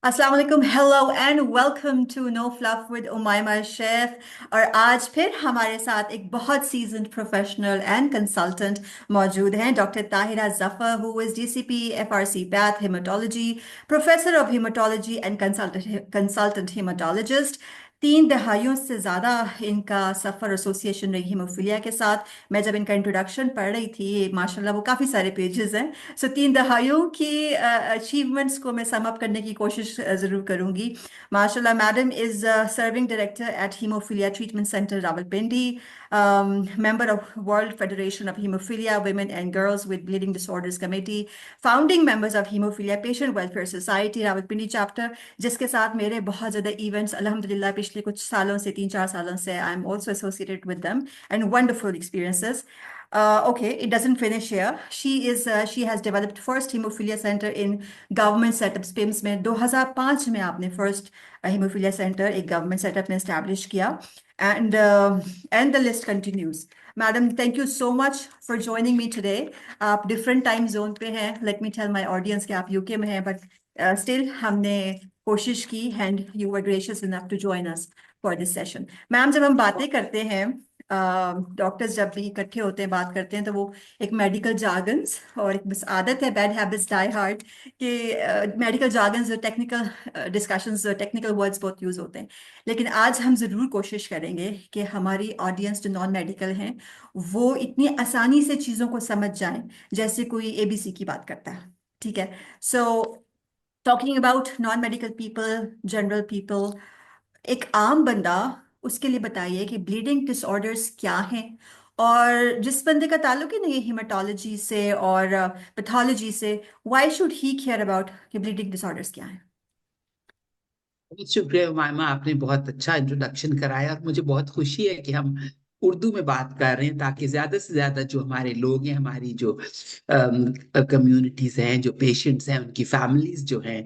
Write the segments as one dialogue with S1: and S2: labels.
S1: अस्सलाम वालेकुम, hello and welcome to No Fluff with Umaima Sheikh. और आज फिर हमारे साथ एक बहुत सीजन्ड प्रोफेशनल एंड कंसल्टेंट मौजूद हैं, doctor Tahira Zafar, who is DCP FRC path haematology, professor of haematology and consultant haematologist. 3 दहाइयों से ज़्यादा इनका सफ़र एसोसिएशन रही हीमोफीलिया के साथ। मैं जब इनका इंट्रोडक्शन पढ़ रही थी, माशाल्लाह वो काफ़ी सारे पेजेस हैं। सो 3 दहाइयों की अचीवमेंट्स को मैं सम अप करने की कोशिश ज़रूर करूंगी। माशाल्लाह, madam is serving director at haemophilia treatment centre Rawalpindi, member of World Federation of Hemophilia Women and Girls with Bleeding Disorders Committee, founding members of Hemophilia Patient Welfare Society Rawalpindi chapter, जिसके साथ मेरे बहुत ज़्यादा इवेंट्स अल्हम्दुलिल्लाह पिछले कुछ सालों से 3-4 सालों से I am also associated with them and wonderful experiences. Okay, it doesn't finish here. She has developed first hemophilia center in government setups. PIMS में 2005 में आपने first hemophilia center एक government setup में establish किया, and the list continues. Madam, thank you so much for joining me today. आप different time zone पे हैं. Let me tell my audience कि आप UK में हैं, but still हमने कोशिश की and you were gracious enough to join us for this session. Ma'am, जब हम बातें करते हैं, डॉक्टर्स जब भी इकट्ठे होते हैं, बात करते हैं, तो वो एक मेडिकल जार्गन्स और एक बस आदत है, बैड हैबिट्स डाई हार्ड, कि मेडिकल जार्गन्स और टेक्निकल डिस्कशंस, टेक्निकल वर्ड्स बहुत यूज होते हैं। लेकिन आज हम ज़रूर कोशिश करेंगे कि हमारी ऑडियंस जो नॉन मेडिकल हैं वो इतनी आसानी से चीज़ों को समझ जाएं जैसे कोई एबीसी की बात करता है। ठीक है। So talking about non medical people, general people, एक आम बंदा, उसके लिए बताइए कि ब्लीडिंग डिसऑर्डर्स क्या हैं, और जिस बंदे का ताल्लुक ही नहीं है हेमाटोलॉजी से और पैथोलॉजी से, why should he care about कि ब्लीडिंग डिसऑर्डर्स क्या हैं।
S2: बहुत शुक्रिया मामा, आपने बहुत अच्छा इंट्रोडक्शन कराया और मुझे बहुत खुशी है कि हम उर्दू में बात कर रहे हैं ताकि ज्यादा से ज्यादा जो हमारे लोग हैं, हमारी जो कम्युनिटीज हैं, जो पेशेंट्स हैं, उनकी फैमिलीज जो हैं,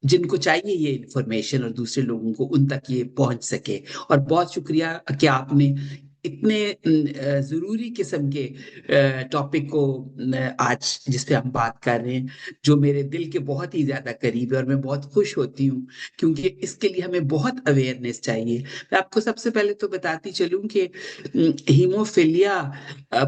S2: जिनको चाहिए ये इंफॉर्मेशन और दूसरे लोगों को उन तक ये पहुंच सके। और बहुत शुक्रिया कि आपने इतने जरूरी किस्म के टॉपिक को आज जिस पे हम बात कर रहे हैं, जो मेरे दिल के बहुत ही ज्यादा करीब है, और मैं बहुत खुश होती हूँ क्योंकि इसके लिए हमें बहुत अवेयरनेस चाहिए। मैं आपको सबसे पहले तो बताती चलूं कि हीमोफीलिया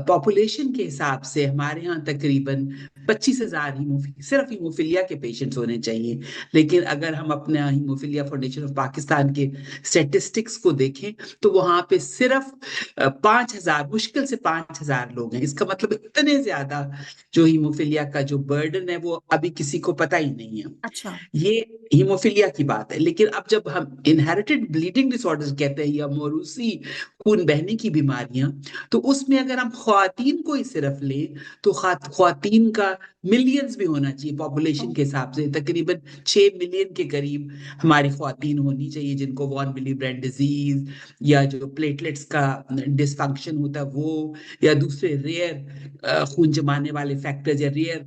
S2: पॉपुलेशन के हिसाब से हमारे यहाँ तकरीबन 25,000 सिर्फ हीमोफीलिया के पेशेंट्स होने चाहिए। लेकिन अगर हम अपने हीमोफीलिया फाउंडेशन ऑफ पाकिस्तान के स्टेटिस्टिक्स को देखें तो वहां पे सिर्फ 5,000, मुश्किल से 5,000 लोग हैं। इसका मतलब इतने ज्यादा जो हीमोफीलिया का जो बर्डन है वो अभी किसी को पता ही नहीं है।
S1: अच्छा।
S2: ये हीमोफीलिया की बात है। लेकिन अब जब हम इनहेरिटेड ब्लीडिंग डिसऑर्डर्स कहते हैं या मौरूसी खून बहने की बीमारियां, तो उसमें अगर हम ख्वातीन को ही सिर्फ लें तो ख्वातीन का मिलियंस भी होना चाहिए। पॉपुलेशन के हिसाब से तकरीबन 6 मिलियन के करीब हमारी ख्वातीन होनी चाहिए जिनको वॉन विली ब्रेंड डिजीज या जो प्लेटलेट्स का डिसफंक्शन होता है वो, या दूसरे रेयर खून जमाने वाले फैक्टर्स या रेयर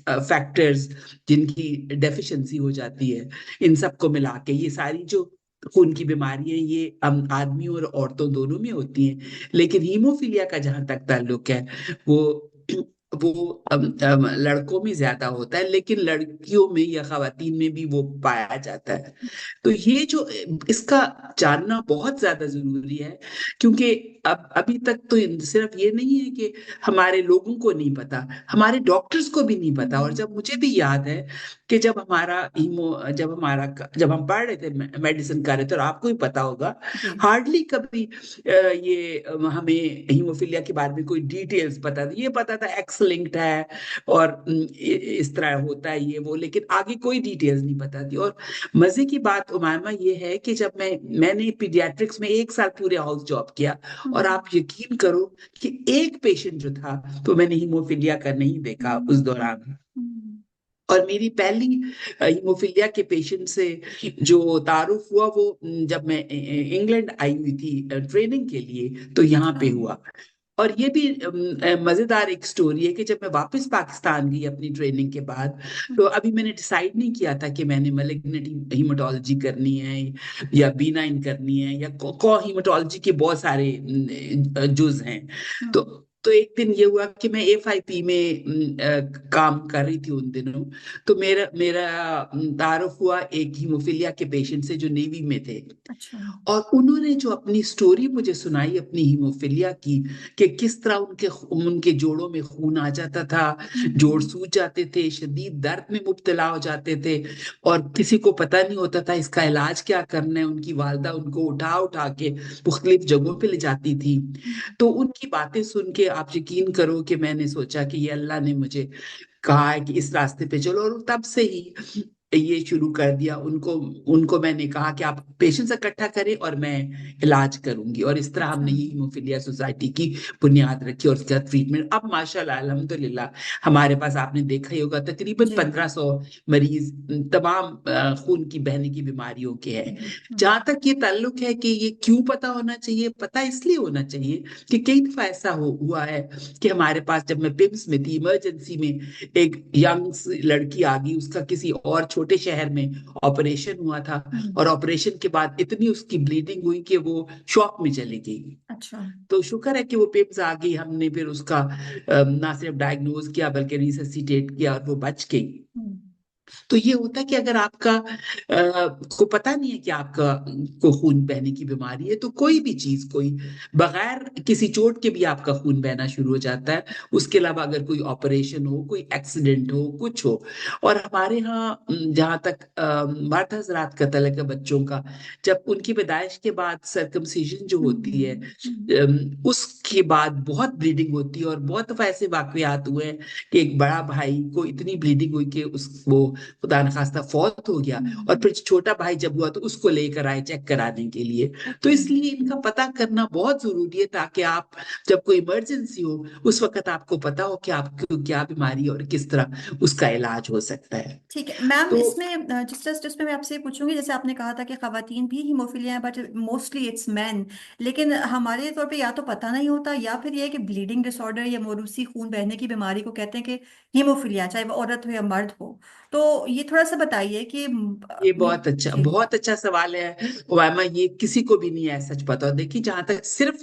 S2: फैक्टर्स जिनकी डेफिशिएंसी हो जाती है, इन सबको मिला के ये सारी जो खून की बीमारियां ये आदमियों और औरतों दोनों में होती हैं। लेकिन हीमोफीलिया का जहां तक ताल्लुक है वो वो लड़कों में ज्यादा होता है, लेकिन लड़कियों में या खवातीन में भी वो पाया जाता है। तो ये जो इसका जानना बहुत ज्यादा जरूरी है, क्योंकि अब अभी तक तो सिर्फ ये नहीं है कि हमारे लोगों को नहीं पता, हमारे डॉक्टर्स को भी नहीं पता। और जब मुझे भी याद है कि जब हम पढ़ रहे थे, मेडिसिन कर रहे थे, और आपको भी पता होगा,
S1: जी।
S2: हार्डली कभी हमें हीमोफीलिया के बारे में कोई डिटेल्स पता थी। ये पता था एक्स लिंक्ड है और इस तरह होता है ये वो, लेकिन आगे कोई डिटेल्स नहीं पता थी। और मजे की बात उमामा ये है कि जब मैंने पीडियाट्रिक्स में 1 साल पूरे हाउस जॉब किया, और
S1: हम्म।
S2: आप यकीन करो कि एक पेशेंट जो था तो मैंने हीमोफीलिया का नहीं देखा उस
S1: हम्म।
S2: दौरान।
S1: हम्म।
S2: और मेरी पहली हीमोफीलिया के पेशेंट से जो तारुफ हुआ वो जब मैं इंग्लैंड आई हुई थी ट्रेनिंग के लिए, तो यहाँ
S1: अच्छा।
S2: पे हुआ। और ये भी मजेदार एक स्टोरी है कि जब मैं वापस पाकिस्तान गई अपनी ट्रेनिंग के बाद, तो अभी मैंने डिसाइड नहीं किया था कि मैंने मैलिग्नेंट हीमाटोलॉजी करनी है या बीनाइन करनी है या को हीमाटोलॉजी के बहुत सारे जुज हैं। तो
S1: हम्म।
S2: तो एक दिन ये हुआ कि मैं एफआईपी में काम कर रही थी उन दिनों। तो मेरा मेरा तारुफ हुआ एक हीमोफीलिया के पेशेंट से जो नेवी में थे।
S1: अच्छा।
S2: और उन्होंने जो अपनी स्टोरी मुझे सुनाई अपनी हीमोफीलिया की, कि किस तरह उनके उनके जोड़ों में खून आ जाता था, जोड़
S1: हम्म।
S2: सूज जाते थे, शदीद दर्द में मुब्तला हो जाते थे, और किसी को पता नहीं होता था इसका इलाज क्या करना है। उनकी वालदा उनको उठा उठा के मुख्तलिफ जगहों पे ले जाती थी। तो उनकी बातें सुन के आप यकीन करो कि मैंने सोचा कि ये अल्लाह ने मुझे कहा है कि इस रास्ते पे चलो, और तब से ही ये शुरू कर दिया। उनको उनको मैंने कहा कि आप पेशेंट्स इकट्ठा करें और मैं इलाज करूंगी, और इस तरह
S1: अच्छा।
S2: हमने ये हीमोफीलिया सोसाइटी की बुनियाद रखी और उसका ट्रीटमेंट। अब माशाल्लाह अल्हम्दुलिल्लाह हमारे पास आपने देखा ही होगा तकरीबन
S1: जी।
S2: 1500 मरीज तमाम खून की बहने की बीमारियों के हैं।
S1: हम्म।
S2: जहां तक ये ताल्लुक है कि ये क्यों पता होना चाहिए, पता इसलिए होना चाहिए कि कई दफा ऐसा हुआ है कि हमारे पास, जब मैं पिम्स में थी इमरजेंसी में, एक यंग लड़की आ गई, उसका किसी और छोटे शहर में ऑपरेशन हुआ था,
S1: हम्म।
S2: और ऑपरेशन के बाद इतनी उसकी ब्लीडिंग हुई कि वो शॉक में चली गई।
S1: अच्छा।
S2: तो शुक्र है कि वो पिम्स आ गई, हमने फिर उसका ना सिर्फ डायग्नोज किया बल्कि रिससिटेट किया और वो बच गई।
S1: हम्म।
S2: तो ये होता है कि अगर आपका को पता नहीं है कि आपका को खून बहने की बीमारी है, तो कोई भी चीज, कोई बगैर किसी चोट के भी आपका खून बहना शुरू हो जाता है। उसके अलावा अगर कोई ऑपरेशन हो, कोई एक्सीडेंट हो, कुछ हो। और हमारे यहाँ जहाँ तक मर्द हजरात का तलक है बच्चों का, जब उनकी पैदाइश के बाद सर्कमसीजन जो होती है,
S1: हम्म।
S2: उसके बाद बहुत ब्लीडिंग होती है। और बहुत दफा ऐसे वाकयात हुए हैं कि एक बड़ा भाई को इतनी ब्लीडिंग हुई कि उस वो खुदा न खास्ता फौत हो गया। और
S1: हम्म।
S2: फिर छोटा भाई जब हुआ तो उसको लेकर आए चेक कराने के लिए। तो
S1: ओके।
S2: इसलिए इनका पता करना बहुत जरूरी है, ताकि आप जब कोई इमरजेंसी हो उस वक्त आपको पता हो कि आपको क्या बीमारी है और किस तरह उसका इलाज हो सकता है।
S1: ठीक है मैम,
S2: तो
S1: इसमें जिसमें मैं आपसे पूछूंगी, जैसे आपने कहा था कि खवातीन भी हीमोफीलिया है बट मोस्टली इट्स मैन, लेकिन हमारे तौर पे या तो पता नहीं होता या फिर ये है कि ब्लीडिंग डिसऑर्डर या मोरूसी खून बहने की बीमारी को कहते हैं कि हीमोफीलिया, चाहे वो औरत हो या मर्द हो। तो ये थोड़ा सा बताइए कि
S2: ये
S1: ये। जी।
S2: बहुत अच्छा सवाल है उमामा। ये किसी को भी नहीं है सच पता। देखिए, जहां तक सिर्फ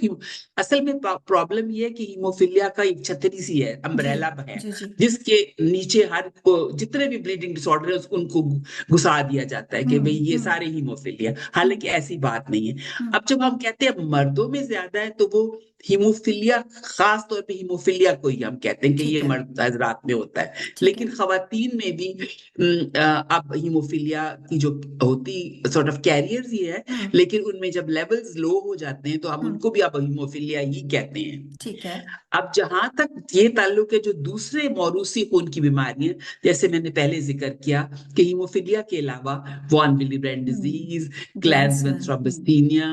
S2: असल में प्रॉब्लम ये है कि हीमोफीलिया का एक छतरी सी है,
S1: जी।
S2: अम्ब्रेला है,
S1: जी। जी।
S2: जिसके नीचे हर को जितने भी ब्लीडिंग डिसऑर्डर है उनको घुसा दिया जाता है कि भाई ये
S1: हम्म।
S2: सारे हीमोफीलिया।
S1: हम्म।
S2: हालांकि ऐसी बात नहीं है।
S1: हम्म।
S2: अब जब हम कहते हैं मर्दों में ज्यादा है, तो वो हीमोफीलिया, खास तौर पे हीमोफीलिया को ही हम कहते हैं कि
S1: ठीक
S2: ये
S1: है।
S2: मर्द हजरात में होता है।
S1: ठीक है।
S2: लेकिन खवातीन में भी अब हीमोफीलिया की जो होती सॉर्ट ऑफ कैरियर्स ही है।
S1: हम्म।
S2: लेकिन उनमें जब लेवल्स लो हो जाते हैं तो हम
S1: हम्म।
S2: उनको भी अब हीमोफीलिया ही कहते हैं।
S1: ठीक है।
S2: अब जहां तक ये ताल्लुक है जो दूसरे मौरूसी खून की बीमारियां, जैसे मैंने पहले जिक्र किया कि हीमोफीलिया के अलावा von Willebrand disease, Glanzmann
S1: Glanzmann.
S2: Thrombasthenia,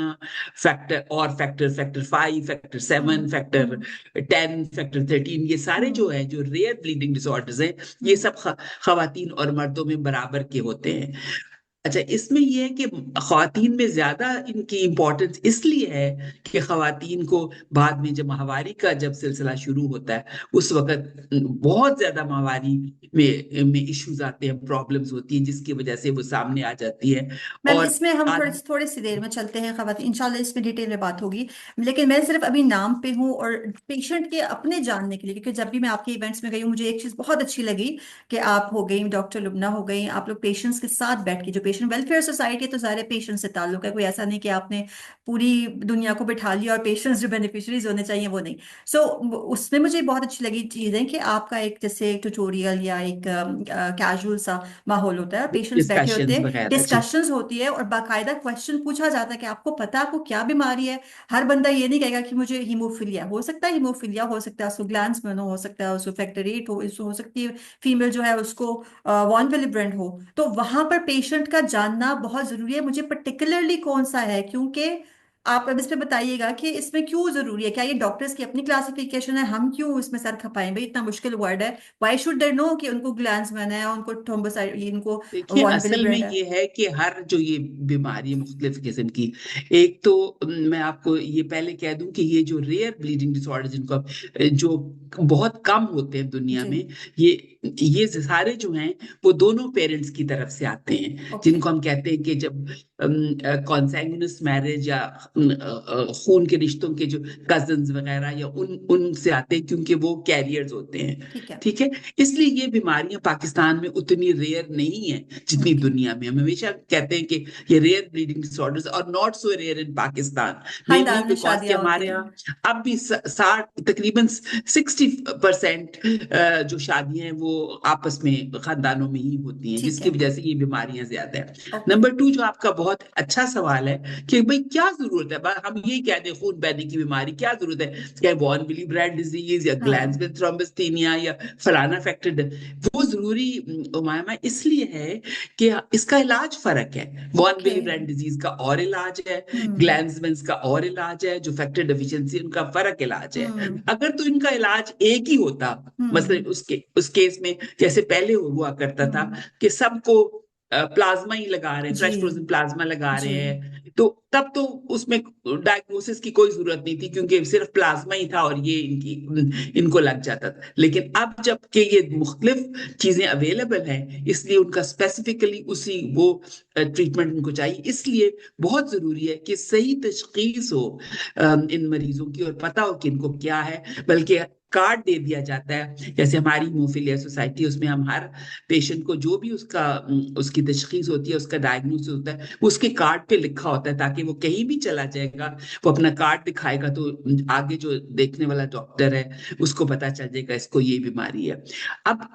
S2: factor 5, factor 7, factor
S1: hmm.
S2: 10, factor 13, ये सारे जो
S1: हम्म।
S2: है जो रेयर ब्लीडिंग डिसऑर्डर्स हैं, ये
S1: हम्म।
S2: सब खवातीन और मर्दों में बराबर के होते हैं। अच्छा, इसमें यह है कि खवातीन में ज्यादा इनकी इम्पोर्टेंस इसलिए है कि खवातीन को बाद में जब माहवारी का जब सिलसिला शुरू होता है, उस वक्त बहुत ज्यादा माहवारी में इश्यूज आते हैं, प्रॉब्लम्स होती हैं, जिसकी वजह से वो सामने आ जाती है।
S1: मैम,
S2: और
S1: इसमें हम
S2: आज
S1: थोड़ी सी देर में चलते हैं खवातीन, इंशाल्लाह इसमें डिटेल में बात होगी। लेकिन मैं सिर्फ अभी नाम पे हूँ और पेशेंट के अपने जानने के लिए, क्योंकि जब भी मैं आपके इवेंट्स में गई हूँ मुझे एक चीज़ बहुत अच्छी लगी कि आप हो गई डॉक्टर लुबना, हो गई आप लोग पेशेंट्स के साथ बैठ के, जो पेशेंट वेलफेयर सोसाइटी है तो सारे पेशेंट से ताल्लुक है, कोई ऐसा नहीं कि आपने पूरी दुनिया को बिठा लिया और पेशेंट्स जो बेनिफिशरीज होने चाहिए वो नहीं। सो उसमें मुझे बहुत अच्छी लगी चीज़ें कि आपका एक जैसे ट्यूटोरियल या एक कैजुअल सा माहौल होता है, पेशेंट्स बैठे होते
S2: डिस्कशंस
S1: हैं,
S2: वगैरह जी।
S1: डिस्कशंस होती है और बाकायदा क्वेश्चन पूछा जाता है कि आपको पता है आपको क्या बीमारी है। हर बंदा ये नहीं कहेगा कि मुझे हीमोफीलिया, हो सकता है हीमोफीलिया हो सकता है उसको ग्लैंड्स में हो सकता है उसको फैक्टर 8 हो सकती है फीमेल जो है उसको वॉन विलिब्रेंड हो। तो वहां पर पेशेंट का जानना बहुत जरूरी है, मुझे पर्टिकुलरली कौन सा है, क्योंकि आप अब इसमें बताइएगा कि इसमें क्यों जरूरी है, क्या ये डॉक्टर्स की अपनी क्लासिफिकेशन है, हम क्यों इसमें सर खपाएं, भाई इतना मुश्किल वर्ड है। व्हाई शुड दे नो कि उनको ग्लैंड्समैन है, उनको थ्रोम्बोसाइट, इनको
S2: देखिए,
S1: वॉन
S2: असल में
S1: विलिब्रेंड है।
S2: ये है कि हर जो ये बीमारी है मुख्तलिफ किस्म की, एक तो मैं आपको ये पहले कह दूं कि ये जो रेयर ब्लीडिंग डिसऑर्डर जिनको जो बहुत कम होते हैं दुनिया
S1: जी।
S2: में, ये ये सारे जो हैं वो दोनों पेरेंट्स की तरफ से आते हैं,
S1: ओके।
S2: जिनको हम कहते हैं कि जब कॉन्सैंग्यूनिस मैरिज या खून के रिश्तों के जो कजन्स वगैरह या उनसे आते हैं, क्योंकि वो कैरियर्स होते हैं।
S1: ठीक है।
S2: ठीक है। इसलिए ये बीमारियां पाकिस्तान में उतनी रेयर नहीं है जितनी
S1: ओके।
S2: दुनिया में। हम हमेशा कहते हैं कि ये rare bleeding disorders are not so rare in Pakistan, mainly
S1: खानदान में
S2: बिकॉज कि
S1: शादियां होती
S2: हमारे
S1: हैं।
S2: यहाँ अब भी 60 तकरीबन 60% जो शादियां हैं वो आपस में खानदानों में ही होती हैं,
S1: ठीक
S2: जिसकी
S1: है।
S2: वजह से ये बीमारियां ज्यादा है।
S1: ओके।
S2: नंबर टू, जो आपका बहुत अच्छा सवाल है कि भाई क्या जरूरत है, हम यही कहते हैं खून बहने की बीमारी क्या जरूरत है, चाहे वॉन विली ब्रेड डिजीज या
S1: हाँ।
S2: ग्लैंड्सविल थ्रोम्बोसिथेनिया या फलाना फैक्टर, वो जरूरी उमामा इसलिए है कि इसका इलाज फर्क है। Von
S1: okay.
S2: Willebrand disease का और इलाज है,
S1: हम्म।
S2: ग्लैंड्सविल का और इलाज है, जो फैक्टर डेफिशिएंसी उनका फर्क इलाज है।
S1: हम्म।
S2: अगर तो इनका इलाज एक ही होता,
S1: हम्म।
S2: मतलब उस केस में जैसे पहले हुआ करता था
S1: हम्म।
S2: कि सबको प्लाज्मा ही लगा रहे हैं,
S1: जी।
S2: फ्रेश फ्रोजन प्लाज्मा लगा
S1: जी।
S2: रहे हैं, तो तब तो उसमें डायग्नोसिस की कोई जरूरत नहीं थी, क्योंकि सिर्फ प्लाज्मा ही था और ये इनको लग जाता था। लेकिन अब जबकि ये मुख्तलिफ चीजें अवेलेबल हैं, इसलिए उनका स्पेसिफिकली उसी वो ट्रीटमेंट उनको चाहिए। इसलिए बहुत जरूरी है कि सही तशखीस हो इन मरीजों की, और पता हो कि इनको क्या है। बल्कि कार्ड दे दिया जाता है, जैसे हमारी हीमोफीलिया सोसाइटी, उसमें हम हर पेशेंट को जो भी उसकी तशखीस होती है, उसका डायग्नोसिस होता है, वो उसके कार्ड पे लिखा होता है, ताकि वो कहीं भी चला जाएगा वो अपना कार्ड दिखाएगा तो आगे जो देखने वाला डॉक्टर है उसको पता चल जाएगा इसको ये बीमारी है। अब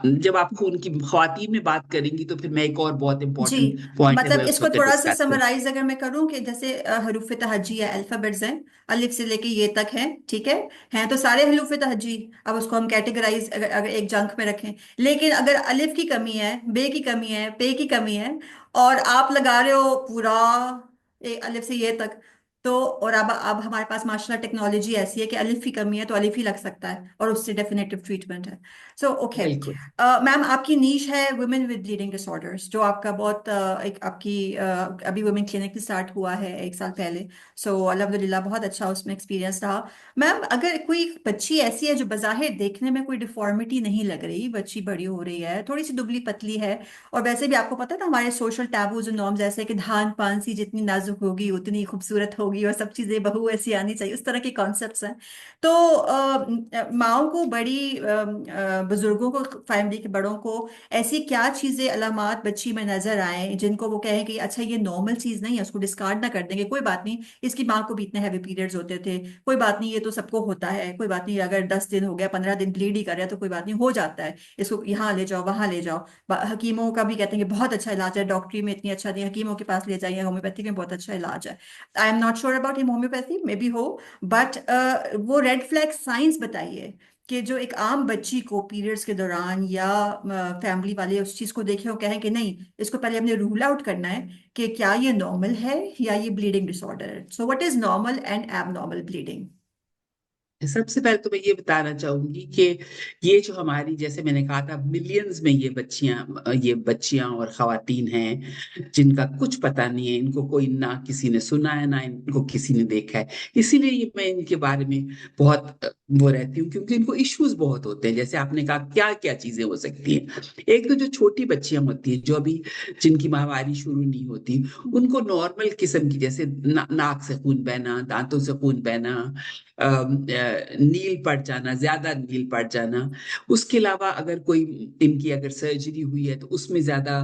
S2: जब आप खून की खवातीन में बात करेंगी तो फिर मैं एक और बहुत
S1: जी।
S2: इंपॉर्टेंट पॉइंट है
S1: मतलब
S2: मैं उस
S1: इसको
S2: वक्त
S1: थोड़ा सा
S2: डिस्कस करूँ।
S1: समराइज अगर मैं करूं कि जैसे हरूफ तहजी या अल्फाबेट्स हैं, अलिफ से लेके ये तक हैं, ठीक है। हैं तो सारे हरूफ तहजी। अब उसको हम कैटेगराइज अगर एक जंक में रखें, लेकिन अगर अलिफ की कमी है, बे की कमी है, पे की कमी है, और आप लगा रहे हो पूरा अलिफ से ये तक, तो और अब हमारे पास माशाल्लाह टेक्नोलॉजी ऐसी है कि अलिफ की कमी है तो अलिफ ही लग सकता है और उससे डेफिनेटिव ट्रीटमेंट है। So okay.
S2: बिल्कुल।
S1: मैम आपकी नीश है वुमेन विद ब्लीडिंग डिसऑर्डर्स, जो आपका बहुत एक आपकी अभी वुमेन क्लिनिक स्टार्ट हुआ है 1 साल पहले। सो अल्हम्दुलिल्लाह बहुत अच्छा उसमें एक्सपीरियंस रहा। मैम अगर कोई बच्ची ऐसी है जो बज़ाहिर देखने में कोई डिफॉर्मिटी नहीं लग रही, बच्ची बड़ी हो रही है, थोड़ी सी दुबली पतली है, और वैसे भी आपको पता है ना हमारे सोशल टैबूज और नॉर्म्स ऐसे कि धान पान सी जितनी नाजुक होगी उतनी खूबसूरत होगी और सब चीजें बहू ऐसी आनी चाहिए, उस तरह के कॉन्सेप्ट्स हैं। तो माओ को, बड़ी बुजुर्गों को, फैमिली के बड़ों को ऐसी क्या चीजें अलामात बच्ची में नजर आए जिनको वो कहें कि अच्छा ये नॉर्मल चीज नहीं है, उसको डिस्कार्ड ना कर देंगे, कोई बात नहीं, इसकी माँ को भी इतने हैवी पीरियड्स होते थे, कोई बात नहीं, ये तो सबको होता है, कोई बात नहीं, अगर 10 दिन हो गया, 15 दिन ब्लीड ही कर रहा है तो कोई बात नहीं, हो जाता है, इसको यहाँ ले जाओ वहां ले जाओ। हकीमों का भी कहते हैं कि बहुत अच्छा इलाज है, डॉक्टरी में इतनी अच्छा नहीं, हकीमों के पास ले जाइए, होम्योपैथिक में बहुत अच्छा इलाज है। I am not sure about homeopathy, may be हो, बट वो रेड फ्लैग साइंस बताइए कि जो एक आम बच्ची को पीरियड्स के दौरान या फैमिली वाले उस चीज को देखें और कहें कि नहीं, इसको पहले हमने रूल आउट करना है कि क्या ये नॉर्मल है या ये ब्लीडिंग डिसऑर्डर है। So what is normal and abnormal bleeding?
S2: सबसे पहले तो मैं ये बताना चाहूंगी कि ये जो हमारी, जैसे मैंने कहा था, मिलियंस में ये बच्चियां और खवातीन हैं जिनका कुछ पता नहीं है, इनको कोई ना किसी ने सुना है ना इनको किसी ने देखा है। इसीलिए मैं इनके बारे में बहुत वो रहती हूँ, क्योंकि इनको इश्यूज बहुत होते हैं। जैसे आपने कहा क्या क्या चीजें हो सकती हैं, एक तो जो छोटी बच्चियां होती हैं जो अभी जिनकी माहवारी शुरू नहीं होती, उनको नॉर्मल किस्म की, जैसे नाक से खून बहना, दांतों से खून बहना, नील पड़ जाना, ज्यादा नील पड़ जाना। उसके अलावा अगर कोई इनकी अगर सर्जरी हुई है तो उसमें ज्यादा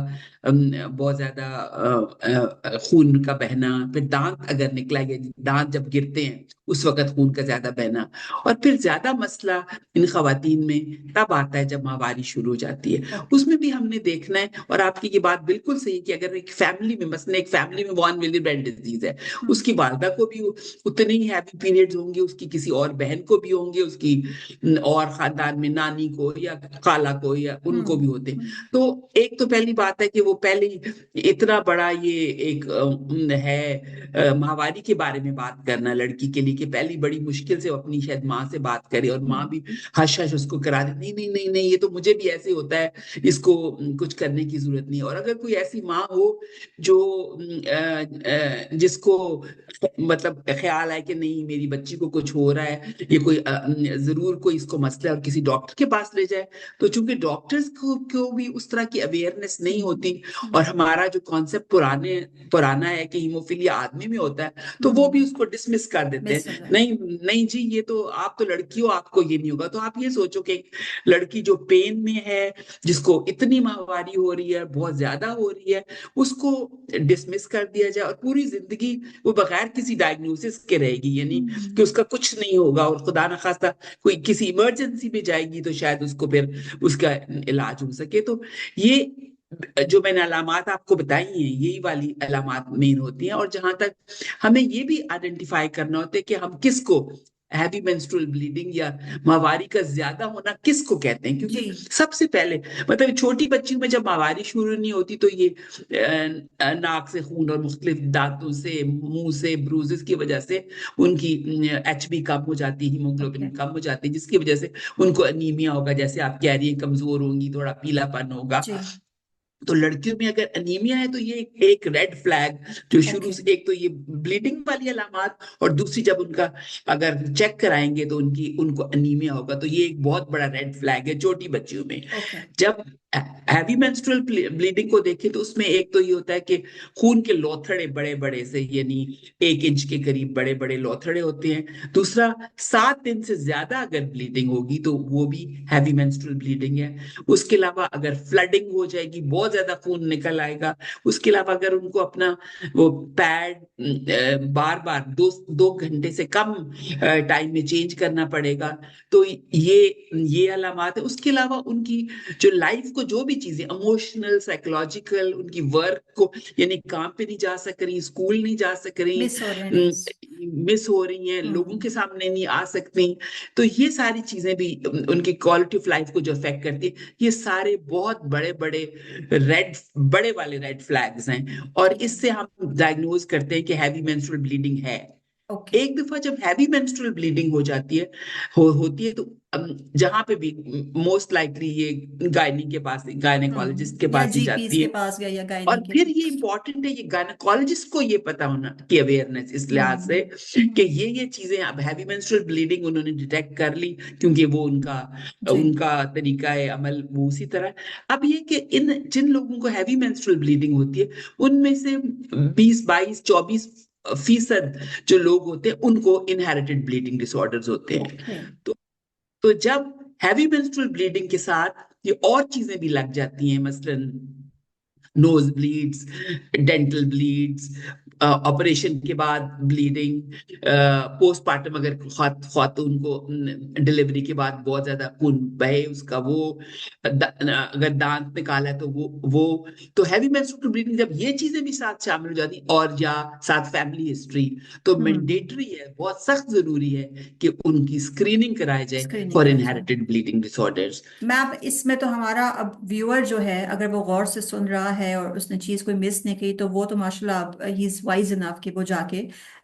S2: बहुत ज्यादा खून का बहना, फिर दांत अगर निकला है, दांत जब गिरते हैं उस वक्त खून का ज्यादा बहना, और फिर ज्यादा मसला इन खवातीन में तब आता है जब माहवारी शुरू हो जाती है।
S1: ओके।
S2: उसमें भी हमने देखना है, और आपकी ये बात बिल्कुल सही कि अगर एक फैमिली में, मसलन एक फैमिली में वॉन विली ब्रेड डिजीज है, उसकी वालदा को भी उतने ही हैवी पीरियड्स होंगे, उसकी किसी और बहन को भी होंगे, उसकी और खानदान में नानी को या खाला को या उनको भी होते हैं।
S1: हम्म।
S2: तो एक तो पहली बात है कि वो पहले ही इतना बड़ा ये एक है माहवारी के बारे में बात करना लड़की के लिए, कि पहली बड़ी मुश्किल से वो अपनी शायद माँ से बात करे और माँ भी हश हश उसको करा दे, नहीं नहीं नहीं नहीं, ये तो मुझे भी ऐसे होता है, इसको कुछ करने की जरूरत नहीं है। और अगर कोई ऐसी माँ हो जो जिसको मतलब ख्याल है कि नहीं मेरी बच्ची को कुछ हो रहा है, ये कोई जरूर कोई इसको मसला है और किसी डॉक्टर के पास ले जाए। तो चूंकि डॉक्टर्स को भी उस तरह की अवेयरनेस नहीं होती, और हमारा जो कॉन्सेप्ट पुराना है कि हीमोफीलिया आदमी में होता है, तो वो भी उसको डिसमिस कर देते
S1: मिस हो
S2: हैं।
S1: जाए।
S2: नहीं नहीं जी, ये तो आप तो लड़की हो, आपको ये नहीं होगा। तो आप ये सोचो कि एक लड़की जो पेन में है, जिसको इतनी माहवारी हो रही है, बहुत ज्यादा हो रही है, उसको डिसमिस कर दिया जाए और पूरी जिंदगी वो बगैर किसी डायग्नोसिस के रहेगी, यानी कि उसका कुछ नहीं होगा, और खुदा न खास्ता कोई किसी इमरजेंसी में जाएगी तो शायद उसको फिर उसका इलाज हो सके। तो ये जो मैंने अलामात आपको बताई हैं, यही वाली अलामात मेन होती हैं। और जहां तक हमें ये भी आइडेंटिफाई करना होता है कि हम किसको हैवी मेंस्ट्रुअल ब्लीडिंग या माहवारी का ज्यादा होना किसको कहते हैं,
S1: जी।
S2: क्योंकि सबसे पहले मतलब छोटी बच्ची में जब माहवारी शुरू नहीं होती तो ये नाक से खून और मुख्तलिफ दांतों से, मुंह से, ब्रूजेस की वजह से उनकी एचबी कम हो जाती है,
S1: ओके।
S2: हीमोग्लोबिन कम हो जाती है, जिसकी वजह से उनको अनीमिया होगा, जैसे आप कह रही है, कमजोर होंगी, थोड़ा पीलापन होगा।
S1: जी।
S2: तो लड़कियों में अगर अनीमिया है तो ये एक रेड फ्लैग जो शुरू
S1: ओके।
S2: से, एक तो ये ब्लीडिंग वाली अलामत, और दूसरी जब उनका अगर चेक कराएंगे तो उनको अनीमिया होगा, तो ये एक बहुत बड़ा रेड फ्लैग है छोटी बच्चियों में।
S1: ओके।
S2: जब हैवी मेंस्ट्रुअल ब्लीडिंग को देखें तो उसमें एक तो ये होता है कि खून के लोथड़े बड़े बड़े से, यानी 1 इंच के करीब बड़े बड़े लोथड़े होते हैं। दूसरा, 7 दिन से ज्यादा अगर ब्लीडिंग होगी तो वो भी हैवी मेंस्ट्रुअल ब्लीडिंग है। उसके अलावा अगर फ्लडिंग हो जाएगी, बहुत ज्यादा खून निकल आएगा। उसके अलावा अगर उनको अपना वो पैड बार बार 2 घंटे से कम टाइम में चेंज करना पड़ेगा, तो ये अलामत है। उसके अलावा उनकी जो लाइफ को जो भी चीजें इमोशनल, साइकोलॉजिकल, उनकी वर्क को, यानी काम पे नहीं जा सक रही, स्कूल नहीं जा सक रही,
S1: मिस हो रहे हैं डेज।
S2: मिस हो रही हैं, लोगों के
S1: हम्म।
S2: सामने नहीं आ सकती, तो ये सारी चीजें भी उनकी क्वालिटी ऑफ लाइफ को जो अफेक्ट करती है। ये सारे बहुत बड़े बड़े बड़े वाले रेड फ्लैग्स हैं, और
S1: ठीक है।
S2: इससे हम डायग्नोज करते हैं कि हैवी मेंस्ट्रुअल ब्लीडिंग है।
S1: ओके।
S2: एक दफा जब हैवी मेंस्ट्रुअल ब्लीडिंग हो जाती है, होती है, तो जहां पे भी मोस्ट लाइकली ये गायनी के पास, गायनेकोलॉजिस्ट के
S1: या
S2: पास ही
S1: जीपीज
S2: जाती
S1: के
S2: है।
S1: पास गए या
S2: और
S1: गायनी के
S2: फिर
S1: पास।
S2: ये इंपॉर्टेंट है, ये गायनेकोलॉजिस्ट को ये पता होना की अवेयरनेस इस लिहाज से
S1: हम्म।
S2: कि ये चीजें अब हैवी मेंस्ट्रुअल ब्लीडिंग उन्होंने डिटेक्ट कर ली, क्योंकि वो उनका
S1: जी।
S2: उनका तरीका है अमल वो उसी तरह है। अब ये कि इन जिन लोगों को हैवी मेंस्ट्रुअल ब्लीडिंग होती है, उनमें से 20, 22, 24% जो लोग होते हैं उनको इनहेरिटेड ब्लीडिंग डिसऑर्डर्स होते हैं।
S1: ओके।
S2: तो तो जब हैवी मेंस्ट्रुअल ब्लीडिंग के साथ ये और चीजें भी लग जाती हैं, मसलन nose bleeds, dental bleeds, operation के बाद ब्लीडिंग, पोस्टमार्टम अगर खातून को डिलीवरी के बाद बहुत ज्यादा खून बहे उसका, वो अगर दांत निकाला है तो वो तो हैवी मेंस्ट्रुअल ब्लीडिंग जब ये चीजें भी साथ शामिल हो जाती, और या साथ फैमिली हिस्ट्री, तो
S1: हम्म।
S2: मैंडेटरी है, बहुत सख्त जरूरी है कि उनकी स्क्रीनिंग कराई जाए
S1: स्क्रीनिंग
S2: फॉर
S1: कराई जाए।
S2: Inherited bleeding disorders.
S1: मैम इसमें तो हमारा अब व्यूअर जो है, अगर वो गौर से सुन रहा है और उसने चीज़ कोई मिस नहीं की, तो वो तो माशाल्लाह ही इज़ वाइज इनफ कि वो जाके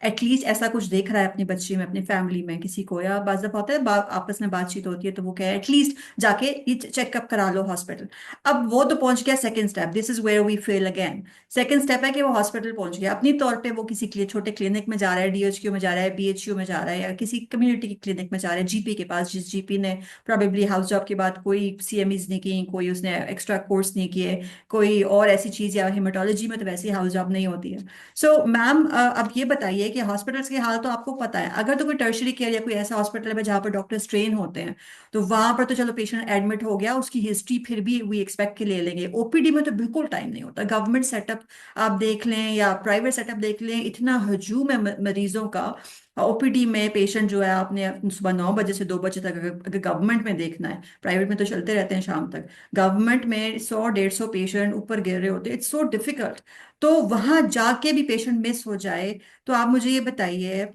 S1: एटलीस्ट ऐसा कुछ देख रहा है अपनी बच्ची में, अपनी फैमिली में किसी को, या बाज़ दफ़ा होता है आपस में बातचीत होती है तो वो कहे एटलीस्ट जाके ये चेकअप करा लो हॉस्पिटल। अब वो तो पहुंच गया second step, this is where we fail again. Second step है कि वो हॉस्पिटल पहुंच गया, अपनी तौर पे वो किसी छोटे क्लिनिक में जा रहा है, डीएचक्यू में जा रहा है, बीएचयू में जा रहा है, या किसी कम्युनिटी की क्लिनिक में जा रहा है, जीपी के पास, जिस जीपी ने प्रोबेबली हाउस जॉब के बाद कोई सीएमईज नहीं की, कोई उसने एक्स्ट्रा कोर्स नहीं किए, कोई और ऐसी चीज, या हेमाटोलॉजी में तो वैसे ही हाउस जॉब नहीं होती है। सो मैम अब ये बताइए कि हॉस्पिटल्स के हाल तो आपको पता है, अगर तो कोई टर्शरी केयर या कोई ऐसा हॉस्पिटल है जहाँ पर डॉक्टर्स ट्रेन होते हैं, तो वहां पर तो चलो पेशेंट एडमिट हो गया, उसकी हिस्ट्री फिर भी वी एक्सपेक्ट के ले लेंगे। ओपीडी में तो बिल्कुल टाइम नहीं होता। गवर्नमेंट सेटअप आप देख लें या प्राइवेट सेटअप देख लें, इतना हजूम है मरीजों का। ओपीडी में पेशेंट जो है, आपने सुबह 9 बजे से 2 बजे तक, अगर गवर्नमेंट में देखना है, प्राइवेट में तो चलते रहते हैं शाम तक, गवर्नमेंट में 100-150 पेशेंट ऊपर गिर रहे होते हैं, इट्स सो डिफिकल्ट। तो वहां जाके भी पेशेंट मिस हो जाए, तो आप मुझे ये बताइए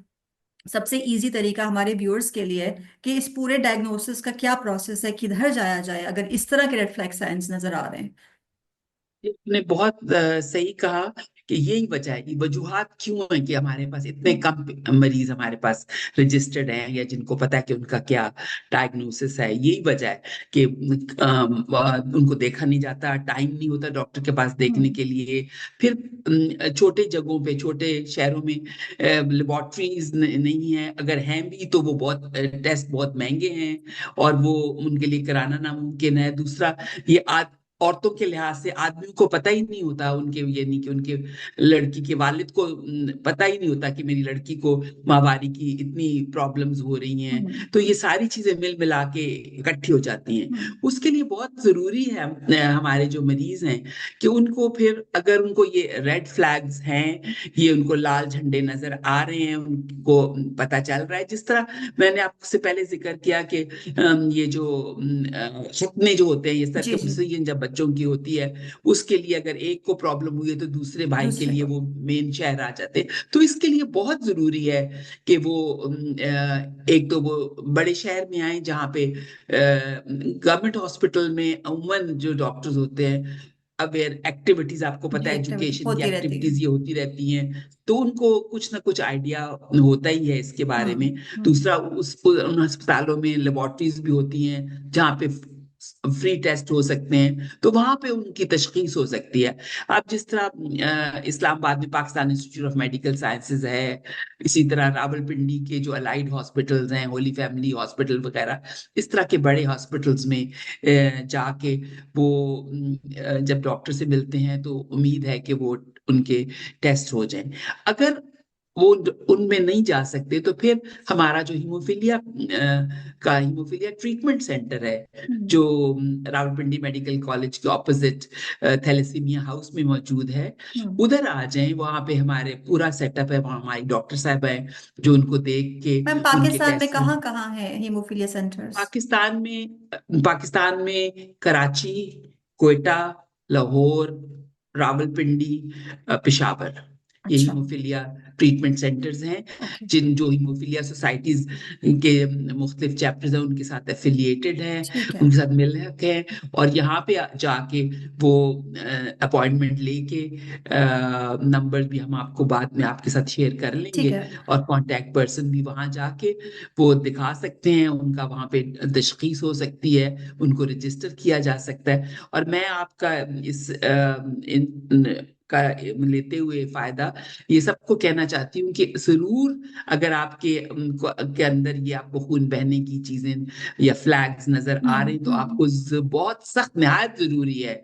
S1: सबसे इजी तरीका हमारे व्यूअर्स के लिए कि इस पूरे डायग्नोसिस का क्या प्रोसेस है, किधर जाया जाए अगर इस तरह के रेड फ्लैग साइंस नजर आ रहे हैं।
S2: आपने बहुत सही कहा कि यही वजह है, कि वजूहात क्यों है कि हमारे पास इतने कम मरीज हमारे पास रजिस्टर्ड हैं, या जिनको पता है कि उनका क्या डायग्नोसिस है। यही वजह है कि उनको देखा नहीं जाता, टाइम नहीं होता डॉक्टर के पास देखने के लिए। फिर छोटे जगहों पे, छोटे शहरों में लेबोरेटरीज नहीं है, अगर हैं भी तो वो बहुत टेस्ट बहुत महंगे हैं, और वो उनके लिए कराना नामुमकिन है। दूसरा, ये औरतों के लिहाज से आदमियों को पता ही नहीं होता, उनके यानी कि उनके लड़की के वालिद को पता ही नहीं होता कि मेरी लड़की को माहवारी की इतनी प्रॉब्लम्स हो रही हैं। तो ये सारी चीजें मिल मिला के इकट्ठी हो जाती हैं। उसके लिए बहुत जरूरी है हमारे जो मरीज हैं कि उनको फिर, अगर उनको ये रेड फ्लैग्स हैं, ये उनको लाल झंडे नजर आ रहे हैं, उनको पता चल रहा है, जिस तरह मैंने आपसे पहले जिक्र किया कि ये जो खतने जो होते हैं, ये
S1: जी जी।
S2: सर्कमसिजन जब बच्चों की होती है, उसके लिए अगर एक को प्रॉब्लम हुई है तो दूसरे भाई के
S1: दूसरे
S2: लिए
S1: को।
S2: वो मेन शहर आ जाते हैं। तो इसके लिए बहुत जरूरी है कि वो एक तो वो बड़े शहर में आए, जहाँ पे गवर्नमेंट हॉस्पिटल में अमूमन जो डॉक्टर्स होते हैं, अवेयर एक्टिविटीज, आपको पता
S1: जी,
S2: है
S1: एक्टिविटी
S2: एजुकेशन की
S1: होती रहती है।
S2: एक्टिविटीज ये होती रहती हैं, तो उनको कुछ ना कुछ आइडिया होता ही है इसके बारे में।
S1: हम्म।
S2: दूसरा, उन अस्पतालों में लेबोरेटरीज भी होती हैं जहाँ पे फ्री टेस्ट हो सकते हैं, तो वहां पे उनकी तशखीस हो सकती है। अब जिस तरह इस्लामाबाद में Pakistan institute of medical sciences है, इसी तरह रावलपिंडी के जो अलाइड हॉस्पिटल्स हैं, होली फैमिली हॉस्पिटल वगैरह, इस तरह के बड़े हॉस्पिटल्स में जाके वो जब डॉक्टर से मिलते हैं तो उम्मीद है कि वो उनके टेस्ट हो जाएं। अगर वो उनमें नहीं जा सकते तो फिर हमारा जो हीमोफीलिया ट्रीटमेंट सेंटर है, जो रावलपिंडी मेडिकल कॉलेज के ऑपोजिट थैलेसीमिया हाउस में मौजूद है,
S1: हम्म।
S2: उधर आ जाएं। वहां पे हमारे पूरा सेटअप है, वहाँ हमारी डॉक्टर साहब हैं जो उनको देख के
S1: मैम,
S2: उनके
S1: पाकिस्तान में
S2: टेस्ट।
S1: कहाँ कहाँ है हीमोफीलिया सेंटर्स?
S2: पाकिस्तान में कराची, क्वेटा, लाहौर, रावलपिंडी, पेशावर, ये
S1: अच्छा।
S2: हीमोफीलिया ट्रीटमेंट सेंटर्स हैं,
S1: ओके।
S2: जिन जो हीमोफीलिया सोसाइटीज के मुख्तलिफ चैप्टर्स हैं उनके साथ एफिलिएटेड हैं,
S1: ठीक है।
S2: उनके साथ मिलक हैं, और यहाँ पे जाके वो अपॉइंटमेंट लेके, नंबर भी हम आपको बाद में आपके साथ शेयर कर
S1: ठीक
S2: लेंगे,
S1: है।
S2: और कांटेक्ट पर्सन भी वहां जाके वो दिखा सकते हैं, उनका वहां पे तशखीस हो सकती है, उनको रजिस्टर किया जा सकता है। और मैं आपका इस का लेते हुए फायदा ये सबको कहना चाहती हूँ कि जरूर, अगर आपके के अंदर ये आपको खून बहने की चीजें या फ्लैग्स नजर आ रहे हैं, तो आपको बहुत सख्त निहायत जरूरी है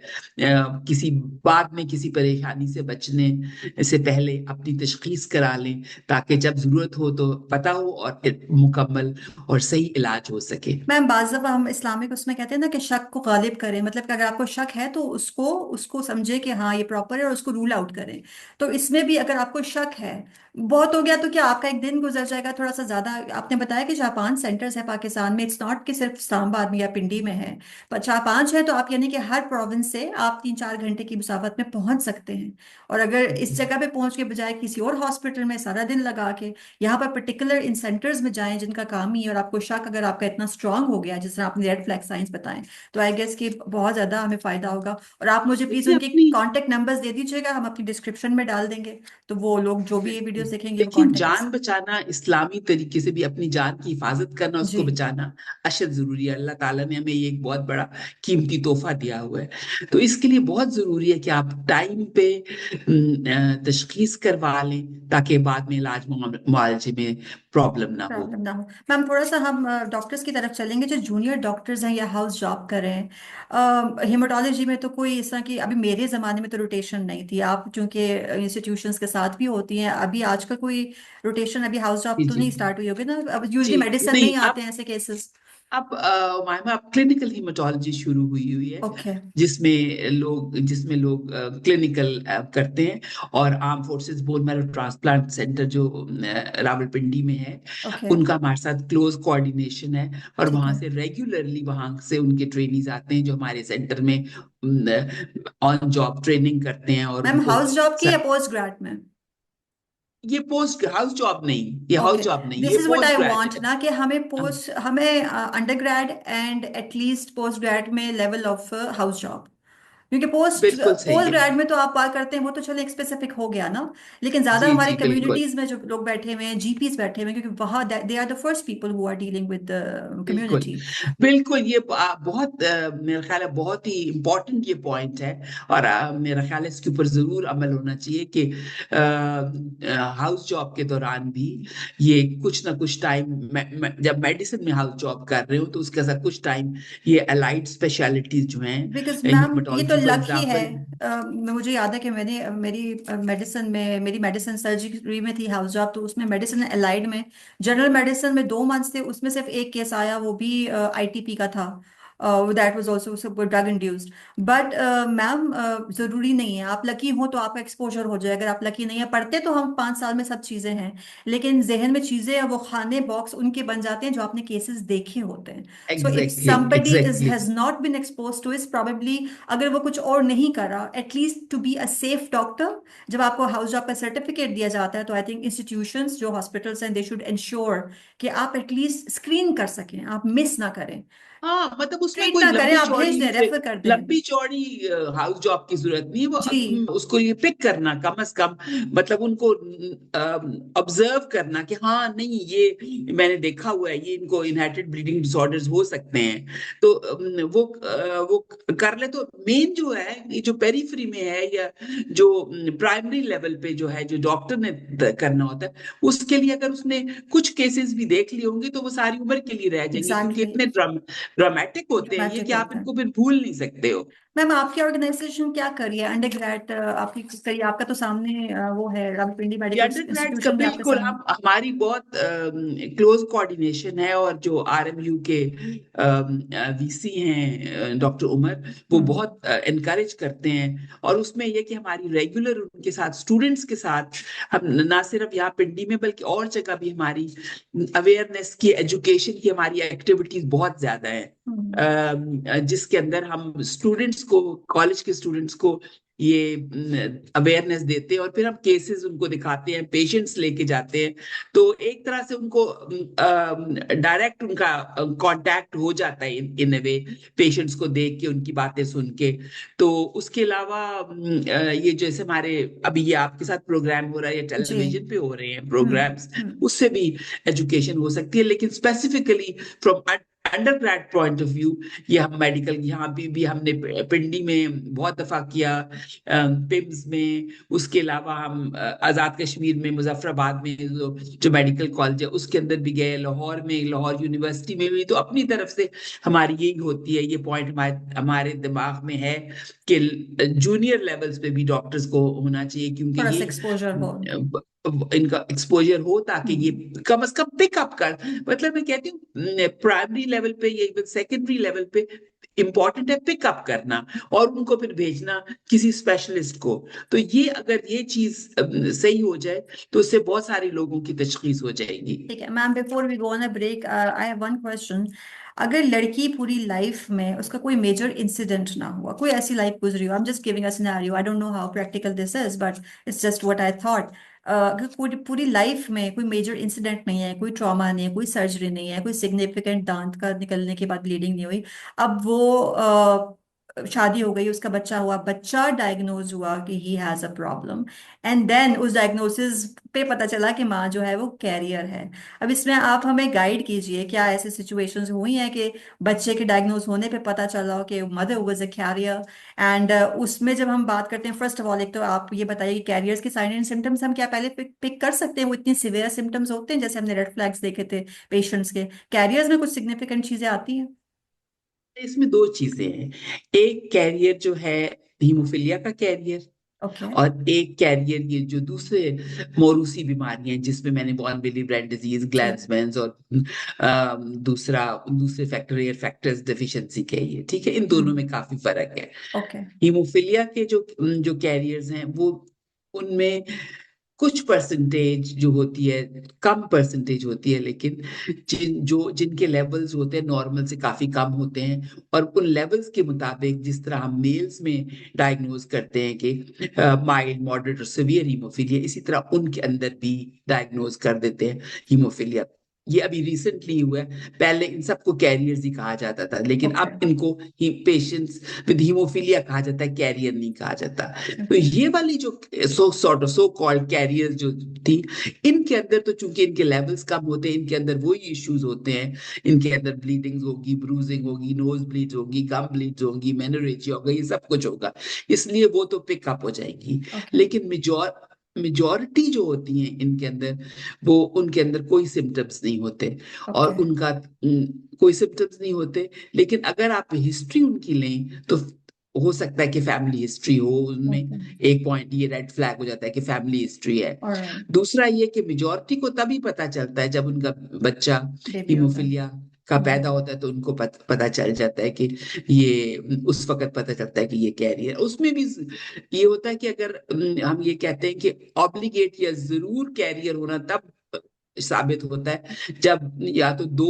S2: किसी बाद में किसी परेशानी से बचने से पहले अपनी तशखीस करा लें, ताकि जब जरूरत हो तो पता हो और फिर मुकम्मल और सही इलाज हो सके।
S1: मैम, बाज़ दफ़ा हम इस्लामिक उसमें कहते हैं ना कि शक को गालिब करें, मतलब कि अगर आपको शक है तो उसको उसको समझे कि हाँ ये प्रॉपर है और उसको रूल आउट करें। तो इसमें भी अगर आपको शक है, बहुत हो गया तो क्या आपका एक दिन गुजर जाएगा थोड़ा सा ज्यादा। आपने बताया कि 4-5 सेंटर्स है पाकिस्तान में, इट्स नॉट कि सिर्फ इस्लामाबाद में या पिंडी में है, पर 4-5 है, तो आप यानी कि हर प्रोविंस से आप 3-4 घंटे की मुसाफत में पहुंच सकते हैं। और अगर इस जगह पे पहुंच के बजाय किसी और हॉस्पिटल में सारा दिन लगा के यहाँ पर पर्टिकुलर इन सेंटर्स में जाएं जिनका काम ही है, और आपको शक अगर आपका इतना स्ट्रांग हो गया जिस तरह आपने रेड फ्लैग साइंस बताएं, तो आई गेस कि बहुत ज्यादा हमें फायदा होगा। और आप मुझे प्लीज
S2: देखिए
S1: उनके
S2: अपनी
S1: कांटेक्ट नंबर्स दे दीजिएगा, हम अपनी डिस्क्रिप्शन में डाल देंगे, तो वो लोग जो भी ये वीडियोस देखेंगे वो
S2: देखिए,
S1: कांटेक्ट कर
S2: जान
S1: सकते।
S2: बचाना इस्लामी तरीके से भी अपनी जान की हिफाजत करना,
S1: जी।
S2: उसको बचाना अशद जरूरी है। अल्लाह ताला ने हमें ये एक बहुत बड़ा कीमती तोहफा दिया हुआ है। तो इसके लिए बहुत जरूरी है कि आप टाइम पे तशखीस करवा लें, ताकि बाद में इलाज मुआवजे में प्रॉब्लम ना हो।
S1: प्रॉब्लम ना हो। मैम, थोड़ा सा हम डॉक्टर्स की तरफ चलेंगे जो जूनियर डॉक्टर्स हैं या हाउस जॉब कर रहे हैं। हेमाटोलॉजी में तो कोई इस तरह की अभी मेरे ज़माने में तो रोटेशन नहीं थी, आप चूंकि इंस्टीट्यूशंस के साथ भी होती हैं, अभी आजकल कोई रोटेशन, अभी हाउस जॉब
S2: जी
S1: तो
S2: जी
S1: नहीं स्टार्ट हुई होगी ना, अब यूजली
S2: जी।
S1: मेडिसिन में
S2: नहीं,
S1: ही आते हैं ऐसे केसेस।
S2: अब क्लिनिकल हीमेटोलॉजी शुरू हुई हुई है,
S1: ओके।
S2: जिसमें लोग क्लिनिकल करते हैं। और arm forces bone marrow transplant centre जो रावलपिंडी में है,
S1: ओके।
S2: उनका हमारे साथ क्लोज कोऑर्डिनेशन है, और
S1: ठीक
S2: वहां
S1: है।
S2: से रेगुलरली वहां से उनके ट्रेनीज आते हैं जो हमारे सेंटर में ऑन जॉब ट्रेनिंग करते हैं, और
S1: मैम,
S2: उनको
S1: हाउस जॉब की या पोस्ट ग्रेड में?
S2: ये पोस्ट हाउस जॉब नहीं, ये हाउस
S1: ओके।
S2: जॉब नहीं,
S1: दिस
S2: ये
S1: is what
S2: post
S1: I want
S2: graduate.
S1: ना, कि हमें under grade and at least post grade में लेवल ऑफ हाउस जॉब, क्योंकि पोस्ट
S2: बिल्कुल सही
S1: पोस्ट
S2: है।
S1: ग्रेड में तो आप बात करते हैं वो तो चलो एक स्पेसिफिक हो गया ना, लेकिन ज्यादा
S2: जी
S1: हमारे
S2: जी बिल्कुल।
S1: कम्युनिटीज में जो लोग बैठे हुए हैं, जीपीज बैठे हुए हैं, क्योंकि वहाँ they are the first people who are dealing with the
S2: बिल्कुल
S1: कम्युनिटी।
S2: बिल्कुल, ये बहुत मेरा ख्याल है बहुत ही इम्पोर्टेंट ये पॉइंट है। और मेरा ख्याल है इसके ऊपर जरूर अमल होना चाहिए कि हाउस जॉब के दौरान भी ये कुछ ना कुछ टाइम, जब मेडिसिन में हाउस जॉब कर रहे हो तो उसके साथ कुछ टाइम ये अलाइड स्पेशलिटीज जो हैं,
S1: बिकॉज मैम ये तो
S2: हीमेटोलॉजी फॉर
S1: लक ही है।
S2: एग्जांपल।
S1: मुझे याद है कि मैंने मेरी मेडिसिन सर्जरी में थी हाउस जॉब, तो उसमें मेडिसिन अलाइड में जनरल मेडिसिन में 2 मंथ्स थे, उसमें सिर्फ एक केस आया, वो भी आईटीपी का था। That was also drug induced. But ma'am जरूरी नहीं है, आप लकी हो तो आपका एक्सपोजर हो जाए, अगर आप लकी नहीं है, पढ़ते तो हम 5 साल में सब चीजें हैं, लेकिन जहन में चीजें वो खाने बॉक्स उनके बन जाते हैं जो आपने केसेस देखे होते हैं। So if
S2: exactly
S1: somebody is
S2: exactly.
S1: has not been exposed to is probably, अगर वो कुछ और नहीं कर रहा, at least to be a safe doctor, जब आपको हाउस जॉब का सर्टिफिकेट दिया जाता है तो आई थिंक इंस्टीट्यूशंस जो हॉस्पिटल्स हैं दे शुड इंश्योर कि आप एटलीस्ट स्क्रीन कर सकें, आप मिस ना करें,
S2: हाँ मतलब उसमें
S1: ट्रीट
S2: कोई
S1: ना करें, आप भेज दें, रेफर कर दें।
S2: लंबी चौड़ी हाउस जॉब की जरूरत नहीं है। वो
S1: जी।
S2: उसको ये पिक करना कम से कम, मतलब उनको ऑब्जर्व करना कि हाँ नहीं ये मैंने देखा हुआ है, ये इनको इनहेरिटेड ब्लीडिंग डिसऑर्डर्स हो सकते हैं। तो वो कर ले तो मेन जो है, ये जो पेरिफेरी में है या जो प्राइमरी लेवल पे जो है, जो डॉक्टर ने करना होता है, उसके लिए अगर उसने कुछ केसेस भी देख लिए होंगे तो वो सारी उम्र के लिए रह जाएंगे, क्योंकि
S1: एग्जैक्टली।
S2: इतने ड्रामेटिक होते हैं ये
S1: ड्रामेटिक
S2: कि आप
S1: होता है।
S2: इनको फिर भूल नहीं सकते हो।
S1: मैम आपकी ऑर्गेनाइजेशन क्या कर रही है, अंडर ग्रेड आपकी करिए, आपका तो सामने वो है रामपिंडी
S2: ये
S1: मेडिकल
S2: अंडर ग्रेड का
S1: इंस्टीट्यूशन भी आपके
S2: बिल्कुल,
S1: सामने।
S2: हम हमारी बहुत क्लोज कोऑर्डिनेशन है। और जो आरएमयू के वीसी हैं डॉक्टर उमर, वो
S1: हम्म।
S2: बहुत एनकरेज करते हैं। और उसमें यह कि हमारी रेगुलर उनके साथ, स्टूडेंट्स के साथ, हम ना सिर्फ यहाँ पिंडी में बल्कि और जगह भी हमारी अवेयरनेस की, एजुकेशन की हमारी एक्टिविटीज बहुत ज्यादा है,
S1: हम्म।
S2: जिसके अंदर हम स्टूडेंट्स को, कॉलेज के स्टूडेंट्स को ये अवेयरनेस देते हैं और फिर हम केसेस उनको दिखाते हैं, पेशेंट्स लेके जाते हैं। तो एक तरह से उनको डायरेक्ट उनका कांटेक्ट हो जाता है इन वे, पेशेंट्स को देख के, उनकी बातें सुन के। तो उसके अलावा ये जैसे हमारे अभी ये आपके साथ प्रोग्राम हो रहा है या
S1: जी।
S2: टेलीविजन पे हो रहे हैं
S1: हम्म।
S2: प्रोग्राम्स,
S1: हम्म।
S2: उससे भी एजुकेशन हो सकती है। लेकिन specifically from under grade point of view, ये हम मेडिकल यहाँ भी हमने पिंडी में बहुत दफा किया, पिम्स में, उसके अलावा हम आजाद कश्मीर में, मुजफ्फराबाद में जो मेडिकल कॉलेज है उसके अंदर भी गए, लाहौर में, लाहौर यूनिवर्सिटी में भी। तो अपनी तरफ से हमारी यही होती है, ये पॉइंट हमारे हमारे दिमाग में है कि जूनियर लेवल्स पे भी डॉक्टर्स को होना चाहिए, क्योंकि
S1: थोड़ा सा
S2: ये
S1: एक्सपोजर हो।
S2: इनका एक्सपोजर हो, ताकि ये
S1: हम्म।
S2: कम से कम पिकअप कर, मतलब मैं कहती हूँ प्राइमरी लेवल पे या इवन सेकेंडरी लेवल पे इंपॉर्टेंट है पिकअप करना, और उनको फिर भेजना किसी स्पेशलिस्ट को। तो ये अगर ये चीज सही हो जाए तो उससे बहुत सारे लोगों की तशखीस हो जाएगी।
S1: ठीक है ma'am, before we go on a break I have one question. अगर लड़की पूरी लाइफ में उसका कोई मेजर इंसिडेंट ना हुआ, कोई ऐसी लाइफ गुजरी हो, I am just giving a scenario, I don't know how practical this is but it's just what I thought. अगर पूरी पूरी लाइफ में कोई मेजर इंसिडेंट नहीं है, कोई ट्रॉमा नहीं है, कोई सर्जरी नहीं है, कोई सिग्निफिकेंट दांत का निकलने के बाद ब्लीडिंग नहीं हुई, अब वो शादी हो गई, उसका बच्चा हुआ, बच्चा डायग्नोज हुआ कि he has a problem, and then उस डायग्नोसिस पे पता चला कि माँ जो है वो कैरियर है। अब इसमें आप हमें गाइड कीजिए, क्या ऐसी सिचुएशंस हुई हैं कि बच्चे के डायग्नोज होने पे पता चला हो कि mother was a carrier? And उसमें जब हम बात करते हैं, फर्स्ट ऑफ ऑल एक तो आप ये बताइए कि कैरियर्स के साइन एंड सिम्टम्स हम क्या पहले पिक कर सकते हैं? वो इतनी सिवियर सिम्टम्स होते हैं जैसे हमने रेड फ्लैग्स देखे थे पेशेंट्स के, कैरियर्स में कुछ सिग्निफिकेंट चीजें आती हैं?
S2: इसमें दो चीजें हैं। एक कैरियर जो है हीमोफीलिया का कैरियर,
S1: ओके।
S2: और एक कैरियर ये जो दूसरे मौरूसी बीमारियां हैं, जिसमें मैंने बॉर्न बिली ब्रेन डिजीज,
S1: जी।
S2: ग्लैंड्समैन्स और दूसरा दूसरे फैक्टर एयर फैक्टर्स डेफिशिएंसी के, ये ठीक है, इन दोनों में काफी फर्क है।
S1: ओके।
S2: हीमोफीलिया के जो जो कैरियर्स हैं वो, उनमें कुछ परसेंटेज जो होती है, कम परसेंटेज होती है, लेकिन जिनके लेवल्स होते हैं नॉर्मल से काफी कम होते हैं, और उन लेवल्स के मुताबिक जिस तरह हम मेल्स में डायग्नोज करते हैं कि माइल्ड, मॉडरेट और सिवियर हीमोफीलिया, इसी तरह उनके अंदर भी डायग्नोज कर देते हैं हीमोफीलिया। ये अभी रिसेंटली हुआ है, पहले इन सबको कैरियर्स ही कहा जाता था, लेकिन
S1: ओके
S2: अब इनको ही पेशेंट्स विद हीमोफीलिया कहा जाता है, कैरियर नहीं कहा जाता। तो
S1: ओके
S2: ये वाली जो सो कॉल्ड कैरियर जो थी, इनके अंदर तो चूंकि इनके लेवल्स कम होते हैं, इनके अंदर वही इश्यूज होते हैं, इनके अंदर ब्लीडिंग होगी, ब्रूजिंग होगी, नोज ब्लीड होगी, गम ब्लीड होगी, मेनोरेजिया होगा, ये सब कुछ होगा, इसलिए वो तो पिकअप हो जाएगी।
S1: ओके
S2: लेकिन मेजॉरिटी जो होती हैं इनके अंदर, वो उनके अंदर कोई सिम्टम्स नहीं होते, और
S1: ओके
S2: उनका कोई सिम्टम्स नहीं होते। लेकिन अगर आप हिस्ट्री उनकी लें तो हो सकता है कि फैमिली हिस्ट्री हो
S1: ओके
S2: उनमें, एक पॉइंट ये रेड फ्लैग हो जाता है कि फैमिली हिस्ट्री है।
S1: ऑलराइट
S2: दूसरा ये कि मेजॉरिटी को तभी पता चलता है जब उनका बच्चा
S1: बेबी होता है।
S2: हीमोफीलिया का पैदा होता है, तो उनको पता चल जाता है कि ये, उस वक्त पता चलता है कि ये कैरियर। उसमें भी ये होता है कि अगर हम ये कहते हैं कि ऑब्लिगेट या जरूर कैरियर होना तब साबित होता है जब या तो दो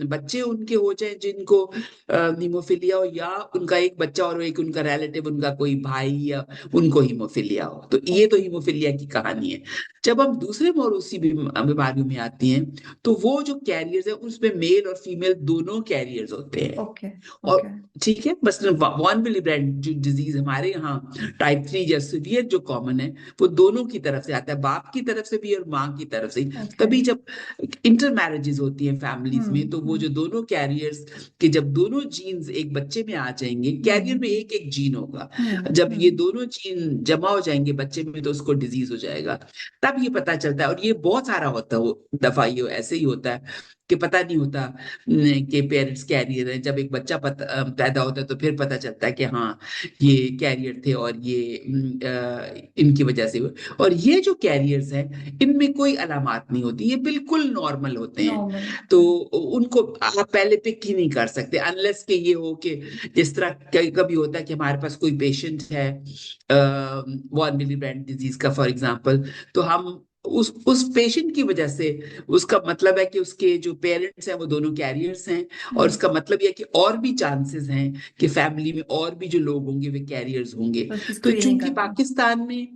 S2: बच्चे उनके हो जाए जिनको हीमोफीलिया हो, या उनका एक बच्चा और एक उनका रिलेटिव, उनका कोई भाई या उनको हीमोफीलिया हो। तो ये तो
S1: ओके
S2: हीमोफीलिया की कहानी है। जब हम दूसरे मौरूसी बीमारियों में आती हैं, तो वो जो कैरियर्स है उसमें मेल और फीमेल दोनों कैरियर्स होते हैं।
S1: ओके
S2: और
S1: ओके
S2: ठीक है, बस वॉन विली ब्रांड जो डिजीज हमारे यहाँ टाइप 3 या सीवियर जो कॉमन है, वो दोनों की तरफ से आता है, बाप की तरफ से भी और माँ की तरफ से।
S1: ओके
S2: तभी जब इंटर मैरिजेस होती हैं फैमिलीज में, तो वो
S1: हम्म
S2: जो दोनों कैरियर्स के जब दोनों जीन्स एक बच्चे में आ जाएंगे, कैरियर में
S1: हम्म
S2: एक एक जीन होगा, जब ये
S1: हम्म
S2: दोनों जीन जमा हो जाएंगे बच्चे में, तो उसको डिजीज हो जाएगा। तब ये पता चलता है, और ये बहुत सारा होता है, वो दफा ये ऐसे ही होता है कि पता नहीं होता कि पेरेंट्स कैरियर है। जब एक बच्चा पैदा होता है तो फिर पता चलता है कि हाँ ये कैरियर थे, और ये इनकी वजह से हुए। और ये जो कैरियर्स हैं, इनमें कोई अलामात नहीं होती, ये बिल्कुल नॉर्मल होते हैं।
S1: नॉर्मल
S2: तो
S1: होता है।
S2: उनको आप पहले पिक ही नहीं कर सकते, अनलेस कि ये हो कि जिस तरह कभी होता है कि हमारे पास कोई पेशेंट है वॉन विली ब्रांड डिजीज का फॉर एग्जांपल, तो हम उस पेशेंट की वजह से, उसका मतलब है कि उसके जो पेरेंट्स हैं वो दोनों कैरियर्स हैं, और
S1: हम्म
S2: उसका मतलब यह है कि और भी चांसेस हैं कि फैमिली में और भी जो लोग होंगे वे कैरियर्स होंगे।
S1: तो उसकी
S2: तो
S1: स्क्रीनिंग
S2: चूंकि
S1: करते हैं।
S2: पाकिस्तान में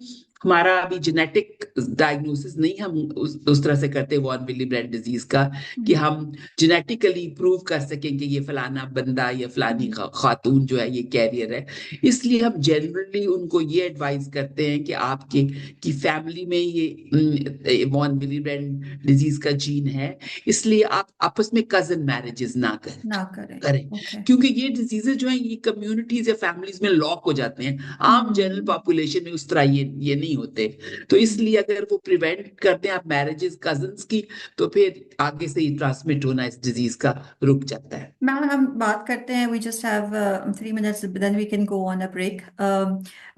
S2: हमारा अभी जेनेटिक डायग्नोसिस नहीं हम उस तरह से करते वॉन विली ब्रेड डिजीज का, कि
S1: हम्म
S2: हम जेनेटिकली प्रूव कर सकें कि ये फलाना बंदा या फलानी
S1: हम्म
S2: खातून जो है ये कैरियर है। इसलिए हम जनरली उनको ये एडवाइस करते हैं कि आपके की फैमिली में ये वॉन विली ब्रेड डिजीज का जीन है, इसलिए आप आपस में कजन मैरिजेस ना करें
S1: ना करें।
S2: करें
S1: ओके
S2: क्योंकि ये डिजीजेज जो है ये कम्युनिटीज या फैमिलीज में लॉक हो जाते हैं। आम जनरल
S1: हम्म
S2: पॉपुलेशन में उस तरह ये नहीं होते। तो
S1: हम्म
S2: इसलिए अगर वो प्रिवेंट करते हैं आप मैरिजेस कजन्स की, तो फिर आगे से ही ट्रांसमिट होना इस डिजीज का रुक जाता है।
S1: मैम हम बात करते हैं, we just have 3 minutes then we can go on a break.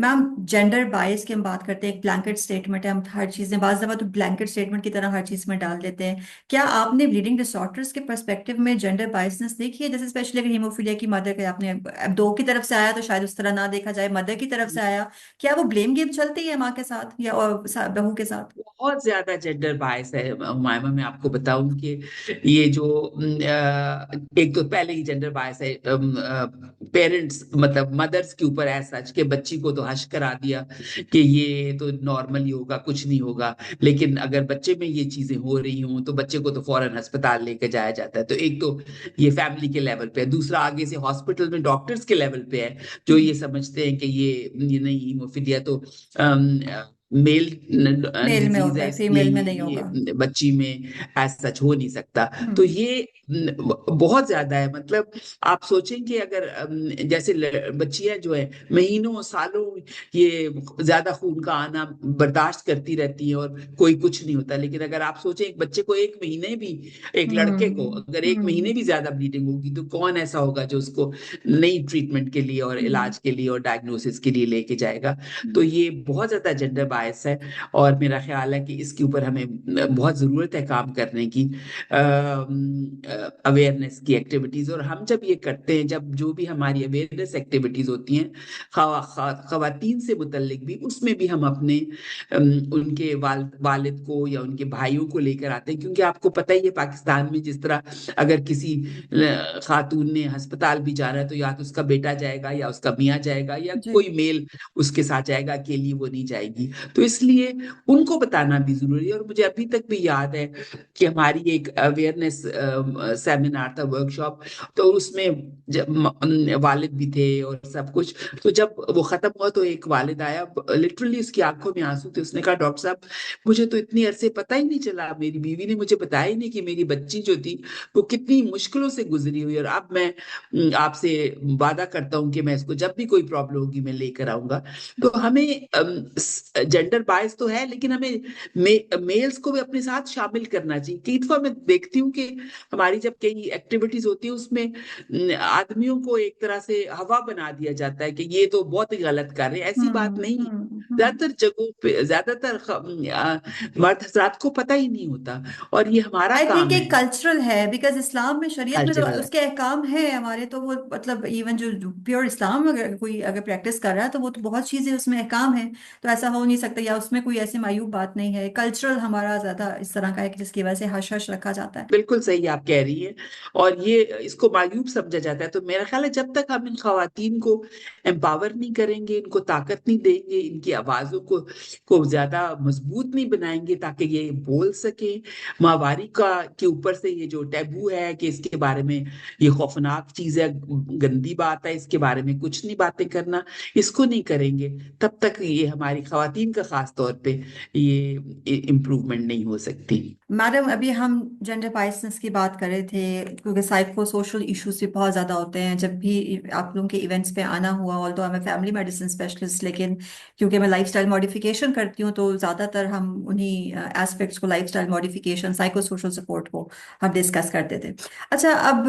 S1: Ma'am gender bias की हम बात करते हैं, एक ब्लैंकेट स्टेटमेंट है, हम हर चीज़ में बाज दफा तो ब्लैंकेट स्टेटमेंट की तरह हर चीज़ में डाल देते हैं। क्या आपने ब्लीडिंग डिसऑर्डर्स के पर्सपेक्टिव में जेंडर बायसनेस देखी है? जैसे स्पेशली अगर हीमोफीलिया की मदर के आपने, अब दो की तरफ से आया तो शायद उस तरह ना देखा जाए, मदर की तरफ से आया, क्या वो ब्लेम गेम चलती है माँ के साथ या बहू के साथ?
S2: बहुत ज्यादा जेंडर बायस है हुमायमा, मैं आपको बताऊं कि ये जो एक तो पहले ही जेंडर बायस है पेरेंट्स मतलब मदर्स के ऊपर, ऐसा सच के बच्ची को तो हश करा दिया कि ये तो नॉर्मल ही होगा, कुछ नहीं होगा। लेकिन अगर बच्चे में ये चीजें हो रही हों तो बच्चे को तो फौरन अस्पताल लेके जाया जाता है। तो एक तो ये फैमिली के लेवल पे है, दूसरा आगे से हॉस्पिटल में डॉक्टर्स के लेवल पे है, जो ये समझते हैं कि ये नहीं, हीमोफीलिया तो मेल
S1: मेल में
S2: डिजीज
S1: होता
S2: है,
S1: है,
S2: इसलिए
S1: फीमेल में नहीं होगा।
S2: ये बच्ची में एज सच हो नहीं सकता। तो
S1: हम्म
S2: ये बहुत ज्यादा है। मतलब आप सोचें कि अगर जैसे बच्चियां जो है महीनों सालों ये ज्यादा खून का आना बर्दाश्त करती रहती है और कोई कुछ नहीं होता, लेकिन अगर आप सोचें एक बच्चे को एक महीने भी, एक लड़के को अगर एक महीने भी ज्यादा ब्लीडिंग होगी, तो कौन ऐसा होगा जो उसको नई ट्रीटमेंट के लिए और
S1: हम्म
S2: इलाज के लिए और डायग्नोसिस के लिए लेके जाएगा। तो
S1: हम्म
S2: ये बहुत ज्यादा जेंडर बायस है, और मेरा ख्याल है कि इसके ऊपर हमें बहुत जरूरत है काम करने की, अवेयरनेस की एक्टिविटीज। और हम जब ये करते हैं, जब जो भी हमारी अवेयरनेस एक्टिविटीज होती हैं खवातीन से मुतल्लिक भी, उसमें भी हम अपने उनके वालिद को या उनके भाइयों को लेकर आते हैं। क्योंकि आपको पता ही है पाकिस्तान में जिस तरह अगर किसी खातून ने अस्पताल भी जाना है, तो या तो उसका बेटा जाएगा या उसका मियाँ जाएगा या
S1: जी
S2: कोई मेल उसके साथ जाएगा, अकेली वो नहीं जाएगी। तो इसलिए उनको बताना भी जरूरी है। और मुझे अभी तक भी याद है कि हमारी एक अवेयरनेस सेमिनार था, वर्कशॉप, तो उसमें जब वालिद भी थे और सब कुछ। तो जब वो खत्म हुआ तो एक वालिद आया, लिटरली उसकी आंखों में आंसू थे। उसने कहा, डॉक्टर साहब, मुझे तो इतनी अरसे पता ही नहीं चला, मेरी बीवी ने मुझे बताया ही नहीं कि मेरी बच्ची जो थी वो कितनी मुश्किलों से गुजरी हुई, और अब मैं आपसे वादा करता हूं कि मैं इसको जब भी कोई प्रॉब्लम होगी मैं लेकर आऊंगा। तो हमें जेंडर बायस तो है, लेकिन हमें मेल्स को भी अपने साथ शामिल करना चाहिए। कई दफा मैं देखती हूँ कि हमारी जब कई एक्टिविटीज होती है उसमें आदमियों को एक तरह से हवा बना दिया जाता है कि ये तो बहुत ही गलत कर रहे हैं। ऐसी बात नहीं है। ज्यादातर जगहों पे, ज्यादातर मर्द हजरात को पता ही नहीं होता, और ये हमारा
S1: आई थिंक
S2: काम है।
S1: एक कल्चरल है, बिकॉज इस्लाम में, शरीयत में तो
S2: कल्चरल है।
S1: उसके अहकाम है हमारे, तो वो मतलब इवन जो प्योर इस्लाम अगर कोई अगर प्रैक्टिस कर रहा है तो वो तो बहुत चीजें उसमें अहकाम है, तो ऐसा हो नहीं सकता, या उसमें कोई ऐसी मायूब बात नहीं है। कल्चरल हमारा ज्यादा इस तरह का है कि जिसकी वजह से हश हश रखा जाता है।
S2: बिल्कुल सही आप कह रही हैं। और ये इसको मायूब समझा जाता है। तो मेरा ख्याल है जब तक हम इन खवातीन को एम्पावर नहीं करेंगे, इनको ताकत नहीं देंगे, इनकी आवाजों को ज्यादा मजबूत नहीं बनाएंगे ताकि ये बोल सके, माहवारी का के ऊपर से ये जो टैबू है कि इसके बारे में ये खौफनाक चीज है, गंदी बात है, इसके बारे में कुछ नहीं बातें करना, इसको नहीं करेंगे, तब तक ये हमारी खवातीन का खास तौर पे ये इम्प्रूवमेंट नहीं हो सकती।
S1: मैडम, अभी हम जेंडर बाइसेंस की बात कर रहे थे, क्योंकि साइको सोशल इश्यूज भी बहुत ज़्यादा होते हैं। जब भी आप लोगों के इवेंट्स पे आना हुआ, although I am family medicine specialist, लेकिन क्योंकि मैं लाइफस्टाइल मॉडिफिकेशन करती हूँ, तो ज़्यादातर हम उन्हीं एस्पेक्ट्स को, lifestyle modification, psycho social support को हम डिस्कस करते थे। अच्छा, अब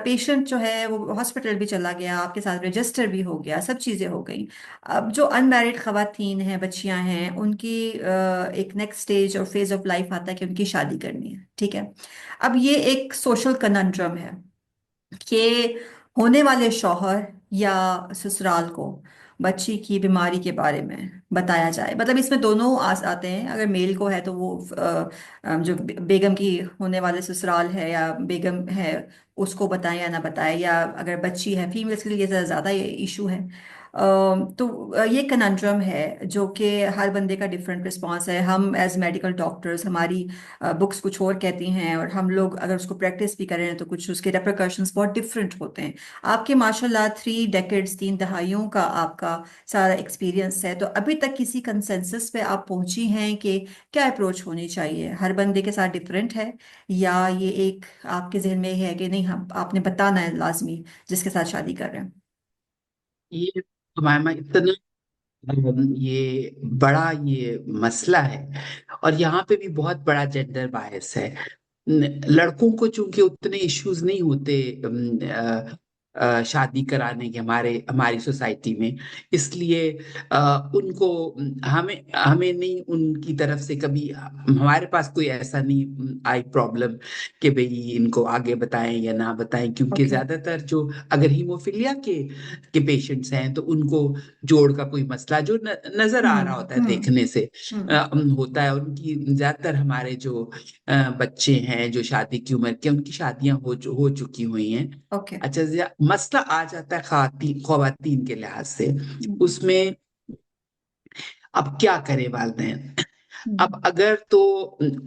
S1: पेशेंट जो है वो हॉस्पिटल भी चला गया, आपके साथ रजिस्टर भी हो गया, सब चीज़ें हो गई। अब जो अनमैरिड खवातीन हैं, बच्चियां हैं, उनकी एक नेक्स्ट स्टेज और फेज ऑफ लाइफ आता है कि उनकी शादी करनी है, ठीक है। अब ये एक सोशल कनंड्रम है कि होने वाले शौहर या ससुराल को बच्ची की बीमारी के बारे में बताया जाए। मतलब इसमें दोनों आते हैं। अगर मेल को है तो वो जो बेगम की होने वाले ससुराल है या बेगम है, उसको बताएं या ना बताएं, या अगर बच्ची है, फीमेल्स के लिए ये ज़्यादा ये इशू है। तो ये कनंड्रम है जो कि हर बंदे का डिफरेंट रिस्पॉन्स है। हम एज मेडिकल डॉक्टर्स, हमारी बुक्स कुछ और कहती हैं, और हम लोग अगर उसको प्रैक्टिस भी करें तो कुछ उसके रेपरकशंस बहुत डिफरेंट होते हैं। आपके माशाल्लाह 3 डेकेड्स, 3 दहाइयों का आपका सारा एक्सपीरियंस है, तो अभी तक किसी कंसेंसस पे आप पहुंची हैं कि क्या अप्रोच होनी चाहिए? हर बंदे के साथ डिफरेंट है, या ये एक आपके जहन में है कि नहीं, हम आपने बताना है लाजमी जिसके साथ शादी कर रहे हैं?
S2: ये हमारे में इतना ये बड़ा ये मसला है, और यहाँ पे भी बहुत बड़ा जेंडर बायस है। लड़कों को चूंकि उतने इश्यूज नहीं होते शादी कराने के हमारे हमारी सोसाइटी में, इसलिए उनको हमें हमें नहीं, उनकी तरफ से कभी हमारे पास कोई ऐसा नहीं आई प्रॉब्लम कि भाई इनको आगे बताएं या ना बताएं, क्योंकि
S1: ओके।
S2: ज्यादातर जो अगर हीमोफीलिया के पेशेंट्स हैं तो उनको जोड़ का कोई मसला जो नजर आ रहा होता है
S1: हम्म।
S2: देखने से
S1: हम्म।
S2: होता है। उनकी ज्यादातर हमारे जो बच्चे हैं जो शादी की उम्र के, उनकी शादियां हो चुकी हुई हैं।
S1: ओके।
S2: अच्छा, मसला आ जाता है खवातीन के लिहाज से,
S1: हम्म।
S2: उसमें अब क्या करे वालिदैन। अब
S1: हम्म।
S2: अगर तो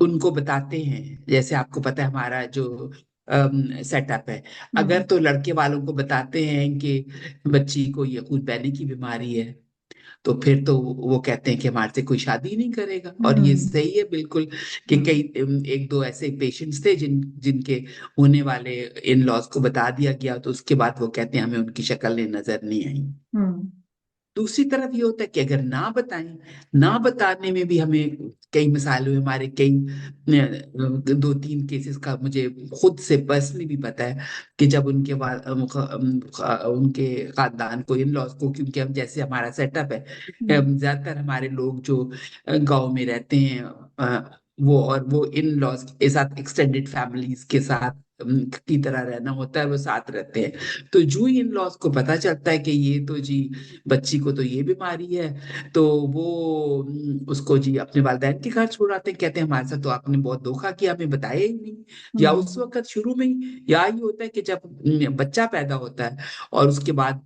S2: उनको बताते हैं, जैसे आपको पता है हमारा जो सेटअप है, अगर
S1: हम्म।
S2: तो लड़के वालों को बताते हैं कि बच्ची को यकूत बहने की बीमारी है, तो फिर तो वो कहते हैं कि हमारे से कोई शादी नहीं करेगा। और ये
S1: हम्म।
S2: सही है बिल्कुल कि
S1: हम्म।
S2: कई एक दो ऐसे पेशेंट्स थे जिनके होने वाले इन लॉज को बता दिया गया, तो उसके बाद वो कहते हैं हमें उनकी शक्लें नजर नहीं आई।
S1: हम्म।
S2: दूसरी तरफ ये होता है कि अगर ना बताएं, ना बताने में भी हमें कई मिसाल हुए, हमारे कई 2-3 केसेस का मुझे खुद से पर्सनली भी पता है कि जब उनके खानदान को, इन लॉज को, क्योंकि हम जैसे हमारा सेटअप है,
S1: हम्म।
S2: ज्यादातर हमारे लोग जो गांव में रहते हैं, वो इन लॉज के साथ एक्सटेंडेड फैमिलीज के साथ की तरह रहना होता है, वो साथ रहते हैं। तो जो इन लॉज को पता चलता है कि ये तो जी बच्ची को तो ये बीमारी है, तो वो उसको जी अपने वालिदैन के घर छोड़ आते हैं, कहते हैं हमारे साथ तो आपने बहुत धोखा किया, हमें बताया ही नहीं। या उस
S1: हम्म
S2: वक्त शुरू में ही, या ये होता है कि जब बच्चा पैदा होता है और उसके बाद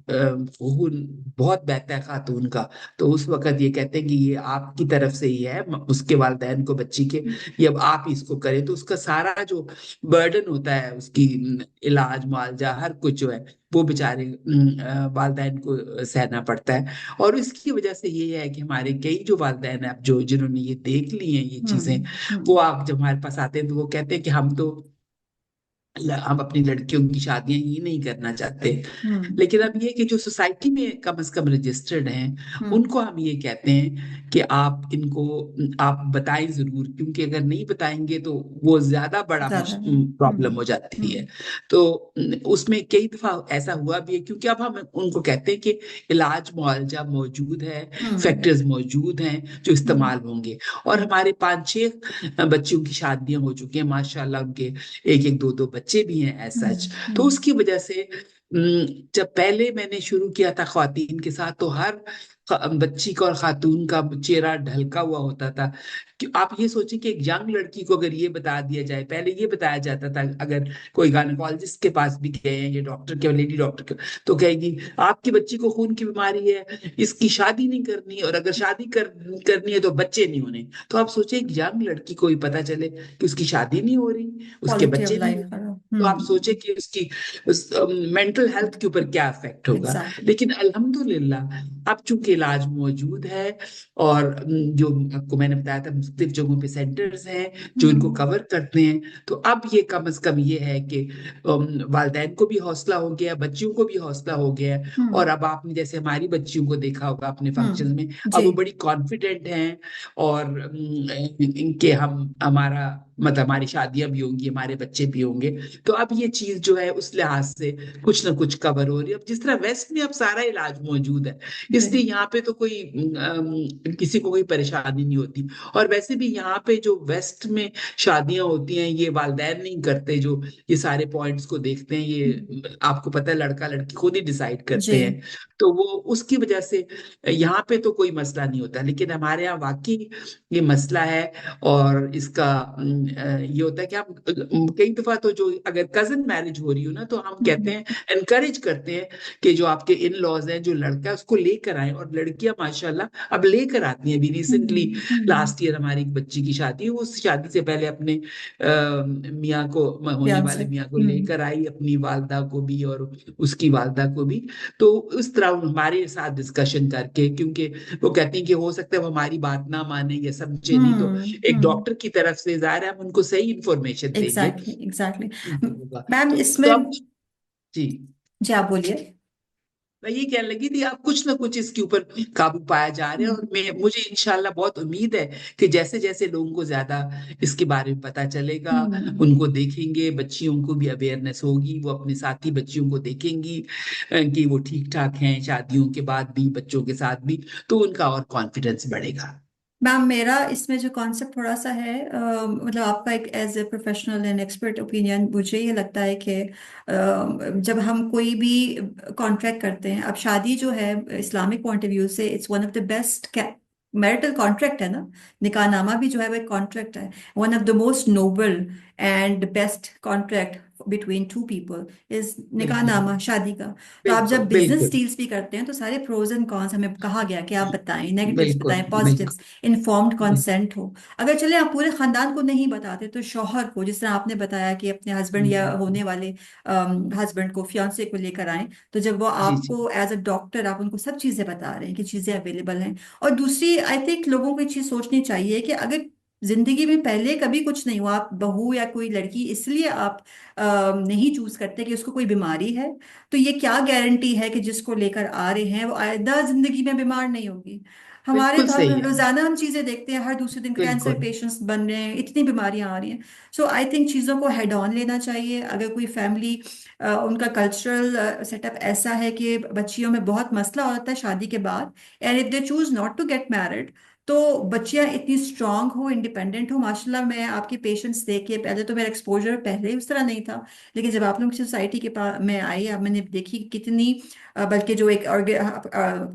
S2: खून बहुत बहता है खातून का, तो उस वक्त ये कहते हैं कि ये आपकी तरफ से ही है, उसके वालिदैन को बच्ची के, ये अब आप ही इसको करें। तो उसका सारा जो बर्डन होता है, उसकी इलाज मुआवजा हर कुछ जो है, वो बेचारे वालिदैन को सहना पड़ता है। और इसकी वजह से ये है कि हमारे कई जो वालिदैन हैं, अब जो जिन्होंने ये देख ली हैं ये चीजें,
S1: हम्म
S2: वो
S1: हम्म
S2: आप जब हमारे पास आते हैं तो वो कहते हैं कि हम अपनी लड़कियों की शादियां ही नहीं करना चाहते।
S1: हम्म
S2: लेकिन अब ये कि जो सोसाइटी में कम से कम रजिस्टर्ड हैं,
S1: हम्म
S2: उनको हम ये कहते हैं कि आप इनको आप बताएं जरूर, क्योंकि अगर नहीं बताएंगे तो वो ज्यादा बड़ा
S1: ज्यादा
S2: प्रॉब्लम हो जाती है। तो उसमें कई दफा ऐसा हुआ भी है, क्योंकि अब हम उनको कहते हैं कि इलाज मुआवजा मौजूद है,
S1: हम्म
S2: फैक्टर्स मौजूद हैं जो
S1: हम्म
S2: इस्तेमाल होंगे। और हमारे 5-6 बच्चियों की शादियां हो चुकी हैं माशाल्लाह, उनके एक एक दो दो बच्चे भी हैं एज सच। तो
S1: हम्म
S2: उसकी वजह से जब पहले मैंने शुरू किया था खातून के साथ, तो हर बच्ची का और खातून का चेहरा ढलका हुआ होता था। कि आप ये सोचें कि एक यंग लड़की को अगर ये बता दिया जाए, पहले ये बताया जाता था अगर कोई गायनेकोलॉजिस्ट के पास भी गए हैं, ये डॉक्टर के, लेडी डॉक्टर के, तो कहेगी आपकी बच्ची को खून की बीमारी है, इसकी शादी नहीं करनी, और अगर शादी करनी है तो बच्चे नहीं होने। तो आप सोचें एक यंग लड़की को भी पता चले कि उसकी शादी नहीं हो रही, उसके
S1: क्वालिटी ऑफ
S2: बच्चे नहीं हो
S1: लाइफ
S2: रहे,
S1: खराब
S2: तो आप सोचे कि उसकी मेंटल हेल्थ के ऊपर क्या इफेक्ट होगा।
S1: एग्जैक्टली
S2: लेकिन अल्हम्दुलिल्लाह अब चूंकि इलाज मौजूद है, और जो आपको मैंने बताया था मुख्तलिफ जगहों पे सेंटर्स हैं जो इनको
S1: हम्म
S2: कवर करते हैं, तो अब ये कम से कम ये है कि वालिदैन को भी हौसला हो गया, बच्चियों को भी हौसला हो गया है। और
S1: हम्म
S2: अब आपने जैसे हमारी बच्चियों को देखा होगा अपने फंक्शन में, अब
S1: जी
S2: वो बड़ी कॉन्फिडेंट हैं, और इनके हम हमारा मतलब हमारी शादियां भी होंगी, हमारे बच्चे भी होंगे। तो अब ये चीज जो है उस लिहाज से कुछ ना कुछ कवर हो रही है। अब जिस तरह वेस्ट में अब सारा इलाज मौजूद है,
S1: जी
S2: इसलिए यहाँ पे तो कोई किसी को कोई परेशानी नहीं होती। और वैसे भी यहाँ पे जो वेस्ट में शादियां होती हैं, ये वालिदैन नहीं करते, जो ये सारे पॉइंट्स को देखते हैं, ये आपको पता है लड़का लड़की खुद ही डिसाइड
S1: जी
S2: करते हैं। तो वो उसकी वजह से यहाँ पे तो कोई मसला नहीं होता, लेकिन हमारे यहाँ वाकई ये मसला है। और इसका ये होता है कि हम कई दफा तो जो अगर कजन मैरिज हो रही हो ना, तो हम कहते
S1: हम्म
S2: हैं, एनकरेज करते हैं कि जो आपके इन लॉज हैं, जो लड़का है उसको लेकर आए। और लड़कियां माशाल्लाह अब लेकर आती हैं। अभी रिसेंटली लास्ट ईयर हमारी एक बच्ची की शादी हुई, उस शादी से पहले अपने मियाँ को, होने
S1: ध्यान से
S2: वाले मियाँ को लेकर आई, अपनी वालदा को भी और उसकी वालदा को भी। तो उस तरह हमारे साथ डिस्कशन करके, क्योंकि वो कहती हैं कि हो सकता है वो हमारी बात ना माने या समझे नहीं, तो एक
S1: हम्म
S2: डॉक्टर की तरफ से ज़ाहिर है हम उनको सही इंफॉर्मेशन देंगे।
S1: एग्जैक्टली एग्जैक्टली
S2: जो होगा।
S1: मैम
S2: तो
S1: इसमें
S2: आप जी,
S1: जी आप बोलिए
S2: मैं ये कहने लगी थी, आप कुछ ना कुछ इसके ऊपर काबू पाया जा रहा है। और मुझे इंशाल्लाह बहुत उम्मीद है कि जैसे जैसे लोगों को ज्यादा इसके बारे में पता चलेगा,
S1: हम्म
S2: उनको देखेंगे, बच्चियों को भी अवेयरनेस होगी, वो अपने साथी बच्चियों को देखेंगी कि वो ठीक ठाक हैं शादियों के बाद भी, बच्चों के साथ भी, तो उनका और कॉन्फिडेंस बढ़ेगा।
S1: मैम मेरा इसमें जो कॉन्सेप्ट थोड़ा सा है मतलब आपका एक as a professional and expert opinion मुझे ये लगता है कि जब हम कोई भी कॉन्ट्रैक्ट करते हैं अब शादी जो है इस्लामिक पॉइंट ऑफ व्यू से it's one of the best marital contract है ना निकाहनामा भी जो है वो एक कॉन्ट्रैक्ट है one of the most noble and best contract between two people is
S2: बिल्कुल
S1: निकाहनामा शादी का तो आप
S2: बिल्कुल
S1: जब बिजनेस
S2: बिल्कुल।
S1: डील्स भी करते हैं तो सारे प्रोज एंड कॉन्स हमें कहा गया कि आप बताएं नेगेटिव्स
S2: बिल्कुल
S1: बताएं
S2: बिल्कुल।
S1: पॉजिटिव्स इन्फॉर्म्ड कंसेंट हो अगर चले आप पूरे खानदान को नहीं बताते तो शौहर को जिस तरह आपने बताया कि अपने हस्बैंड या होने वाले हस्बैंड को फियांसे को लेकर आए तो जब वो
S2: जी जी।
S1: आपको एज अ डॉक्टर आप उनको सब चीजें बता रहे हैं कि चीजें अवेलेबल हैं और दूसरी आई थिंक लोगों को ये चीज सोचनी चाहिए कि अगर जिंदगी में पहले कभी कुछ नहीं हुआ आप बहू या कोई लड़की इसलिए आप नहीं चूज करते कि उसको कोई बीमारी है तो ये क्या गारंटी है कि जिसको लेकर आ रहे हैं वो आइंदा जिंदगी में बीमार नहीं होगी हमारे
S2: बिल्कुल
S1: तो
S2: सही
S1: हम
S2: है।
S1: रोजाना हम चीजें देखते हैं हर दूसरे दिन कैंसर
S2: बिल्कुल
S1: पेशेंट्स बन रहे हैं इतनी बीमारियां आ रही हैं सो आई थिंक चीजों को हेड ऑन लेना चाहिए अगर कोई फैमिली उनका कल्चरल सेटअप ऐसा है कि बच्चियों में बहुत मसला होता है शादी के बाद and if they choose not to get married तो बच्चियां इतनी स्ट्रांग हो, इंडिपेंडेंट हो, माशाल्लाह। मैं आपके पेशेंट्स देख के, पहले तो मेरा एक्सपोजर पहले ही उस तरह नहीं था, लेकिन जब आप लोगों की सोसाइटी के पास में आई, अब मैंने देखी कि कितनी बल्कि जो एक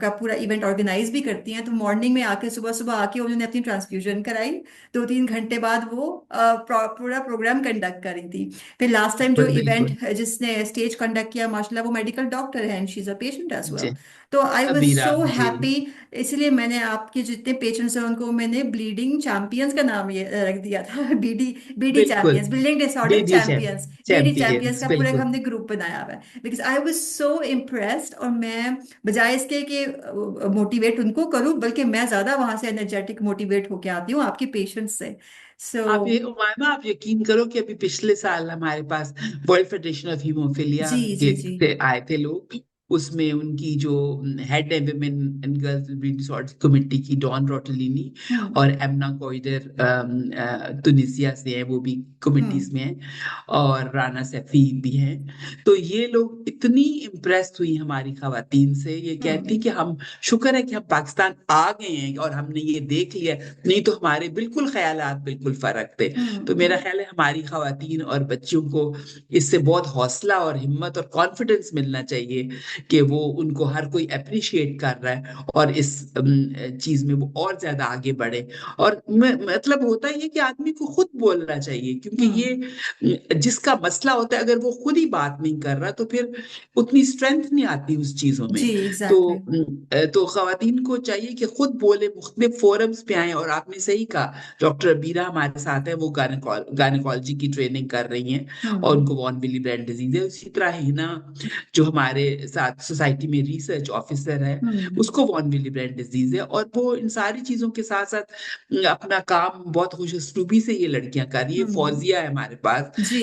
S1: का पूरा इवेंट ऑर्गेनाइज भी करती हैं, तो मॉर्निंग में आके, सुबह सुबह आके उन्होंने अपनी ट्रांसफ्यूजन कराई, 2-3 घंटे बाद वो पूरा प्रोग्राम कंडक्ट करी थी। फिर लास्ट टाइम जो
S2: बिल्कुल।
S1: इवेंट जिसने स्टेज कंडक्ट किया, माशाल्लाह वो मेडिकल डॉक्टर है and she is a patient as well.
S2: जी।
S1: तो आई वाज
S2: अबीरा
S1: सो
S2: जी।
S1: हैप्पी। इसलिए मैंने आपके जितने पेशेंट्स हैं उनको मैंने ब्लीडिंग चैंपियंस का नाम ये रख दिया था। बीडी बीडी
S2: बिल्कुल।
S1: Champions, bleeding disorder
S2: BD
S1: champions, BD champions
S2: champions
S1: का पूरा
S2: बिल्कुल।
S1: हमने ग्रुप बनाया हुआ है। Because I was so impressed, और मैं बजाय इसके कि मोटिवेट उनको करूं, बल्कि मैं ज्यादा वहां से एनर्जेटिक मोटिवेट होके आती हूँ आपके पेशेंट्स से। सो
S2: आप ये उमामा, आप यकीन करो कि अभी पिछले साल हमारे पास वर्ल्ड फेडरेशन ऑफ हीमोफीलिया
S1: जी जी
S2: के
S1: जी।
S2: से आए थे लोग। उसमें उनकी जो हेड है women and girls with disorder committee की, डॉन रोटलिनी,
S1: हम्म
S2: और एमना कोइडर तुनिसिया से है, वो भी कमिटीज
S1: हम्म
S2: में है, और राना सैफी भी हैं। तो ये लोग इतनी इम्प्रेस्ड हुई हमारी खवातीन से, ये कहती
S1: हम्म
S2: कि हम शुक्र है कि हम पाकिस्तान आ गए हैं और हमने ये देख लिया, नहीं तो हमारे बिल्कुल ख्यालात बिल्कुल फर्क थे। तो मेरा
S1: हम्म
S2: ख्याल है हमारी खवातीन और बच्चियों को इससे बहुत हौसला और हिम्मत और कॉन्फिडेंस मिलना चाहिए कि वो, उनको हर कोई अप्रिशिएट कर रहा है, और इस चीज में वो और ज्यादा आगे बढ़े। और मतलब होता ही है कि आदमी को खुद बोलना चाहिए, क्योंकि
S1: हम्म
S2: ये जिसका मसला होता है, अगर वो खुद ही बात नहीं कर रहा तो फिर उतनी स्ट्रेंथ नहीं आती उस चीजों में।
S1: जी
S2: तो
S1: एग्जैक्टली।
S2: तो खवातीन को चाहिए कि खुद बोले, मुख्तलिफ फोरम्स पे आए। और आपने सही कहा, डॉक्टर बीरा हमारे साथ है, वो गायनेकोलॉजी की ट्रेनिंग कर रही हैं, और
S1: हम्म
S2: उनको वॉन विली ब्रेंड डिजीज है। उसी तरह हिना, जो हमारे साथ सोसाइटी में रिसर्च ऑफिसर है,
S1: हम्म
S2: उसको वॉन विली ब्रेंड डिजीज है। और वो इन सारी चीजों के साथ साथ अपना काम बहुत खुश उसलूबी से ये लड़कियां कर रही है।
S1: हम्म
S2: फौजिया है हमारे पास,
S1: जी।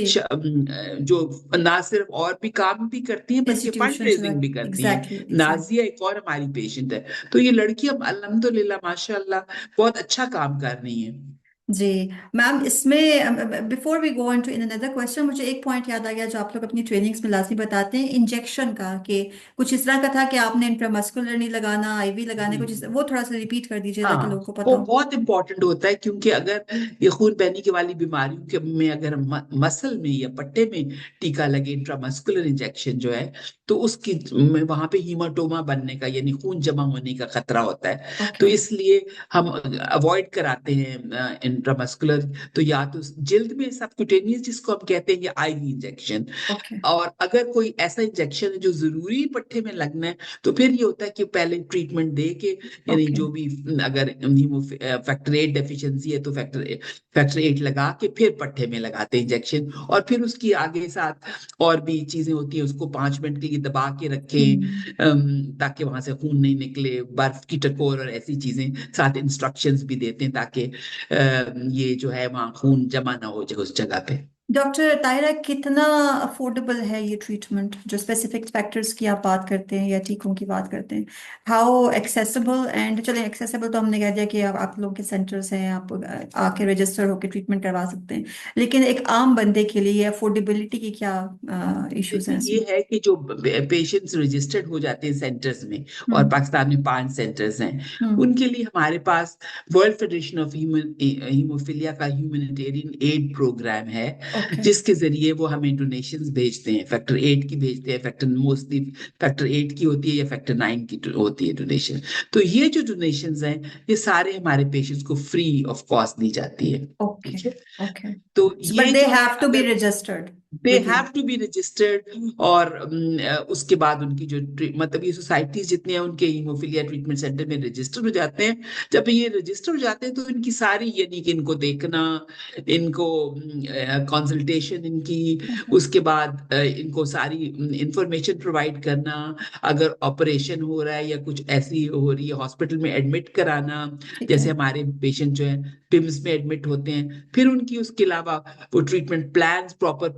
S2: जो ना सिर्फ और भी काम भी करती हैं, बल्कि फंड
S1: इंस्टीट्यूशंस
S2: रेजिंग भी करती हैं।
S1: Exactly exactly.
S2: नाजिया एक और हमारी पेशेंट है। तो ये लड़कियां अल्हम्दुलिल्लाह माशाल्लाह बहुत अच्छा काम कर रही हैं।
S1: जी मैम, इसमें before we go on to in another question, मुझे एक पॉइंट याद आ गया जो आप लोग अपनी ट्रेनिंग्स में लाजमी बताते हैं, इंजेक्शन का, कि कुछ इस तरह का था कि आपने इंट्रामस्कुलर नहीं लगाना, आईवी लगाने, कुछ
S2: जी।
S1: वो थोड़ा सा रिपीट कर दीजिए ताकि
S2: हाँ,
S1: लोगों को
S2: वो
S1: पता हो।
S2: बहुत इंपॉर्टेंट होता है, क्योंकि अगर ये खून बहने की वाली बीमारियों के में अगर मसल में या पट्टे में टीका लगे, इंट्रामस्कुलर इंजेक्शन जो है, तो उसकी वहां पे हीमाटोमा बनने का, यानी खून जमा होने का खतरा होता है। तो
S1: ओके
S2: इसलिए हम अवॉइड कराते हैं इंट्रामस्कुलर। तो या तो जल्द में सबक्यूटेनियस, जिसको हम कहते हैं, या आईवी इंजेक्शन।
S1: ओके
S2: और अगर कोई ऐसा इंजेक्शन है जो जरूरी पट्टे में लगना है, तो फिर ये होता है कि पहले ट्रीटमेंट दे के, यानी
S1: ओके।
S2: जो भी, अगर फैक्टर 8 डेफिशिएंसी है तो फैक्टर 8 लगा के फिर पट्टे में लगाते हैं इंजेक्शन। और फिर उसकी आगे साथ और भी चीजें होती हैं, उसको 5 मिनट के लिए दबा के
S1: हम्म
S2: रखें, ताकि वहां से खून नहीं निकले, बर्फ की टकोर और ऐसी चीजें। साथ इंस्ट्रक्शंस भी देते हैं ताकि ये जो है वहां खून जमा ना हो जाए उस जगह पे।
S1: डॉक्टर ताहिरा, कितना अफोर्डेबल है ये ट्रीटमेंट, जो स्पेसिफिक फैक्टर्स की आप बात करते हैं या टीकों की बात करते हैं? हाउ एक्सेसिबल, एंड चले एक्सेसिबल तो हमने कह दिया कि आप लोग के सेंटर्स हैं, आप आके रजिस्टर होकर ट्रीटमेंट करवा सकते हैं, लेकिन एक आम बंदे के लिए अफोर्डेबिलिटी की क्या इश्यूज हैं
S2: देखिए, ये
S1: इसमें?
S2: है कि जो पेशेंट्स रजिस्टर्ड हो जाते हैं सेंटर्स में, और
S1: हम्म
S2: पाकिस्तान में 5 सेंटर्स हैं,
S1: हम्म
S2: उनके लिए हमारे पास वर्ल्ड फेडरेशन ऑफ हीमोफीलिया का ह्यूमैनिटेरियन एड प्रोग्राम है,
S1: ओके।
S2: जिसके जरिए वो हमें डोनेशंस भेजते हैं। फैक्टर 8 की भेजते हैं, फैक्टर मोस्टली फैक्टर 8 की होती है, या फैक्टर 9 की होती है डोनेशन। तो ये जो डोनेशंस हैं, ये सारे हमारे पेशेंट्स को फ्री ऑफ कॉस्ट दी जाती है।
S1: ओके
S2: ठीक है।
S1: ओके।
S2: तो
S1: बट
S2: ये
S1: दे
S2: जो है,
S1: हैव टू बी
S2: अगर
S1: registered
S2: they
S1: with you.
S2: Have to be registered, और उसके बाद उनकी जो मतलब ये सोसाइटीज जितनी हैं, उनके हीमोफीलिया ट्रीटमेंट सेंटर में रजिस्टर हो जाते हैं। जब ये रजिस्टर हो जाते हैं, तो इनकी सारी, यानी कि इनको देखना, इनको कंसल्टेशन इनकी, उसके बाद इनको सारी इंफॉर्मेशन प्रोवाइड करना, अगर ऑपरेशन हो रहा है या कुछ ऐसी हो रही है, हॉस्पिटल में एडमिट कराना।
S1: ठीक है।
S2: जैसे हमारे पेशेंट जो है पिम्स में एडमिट होते हैं, फिर उनकी उसके अलावा वो ट्रीटमेंट प्लान्स, प्रॉपर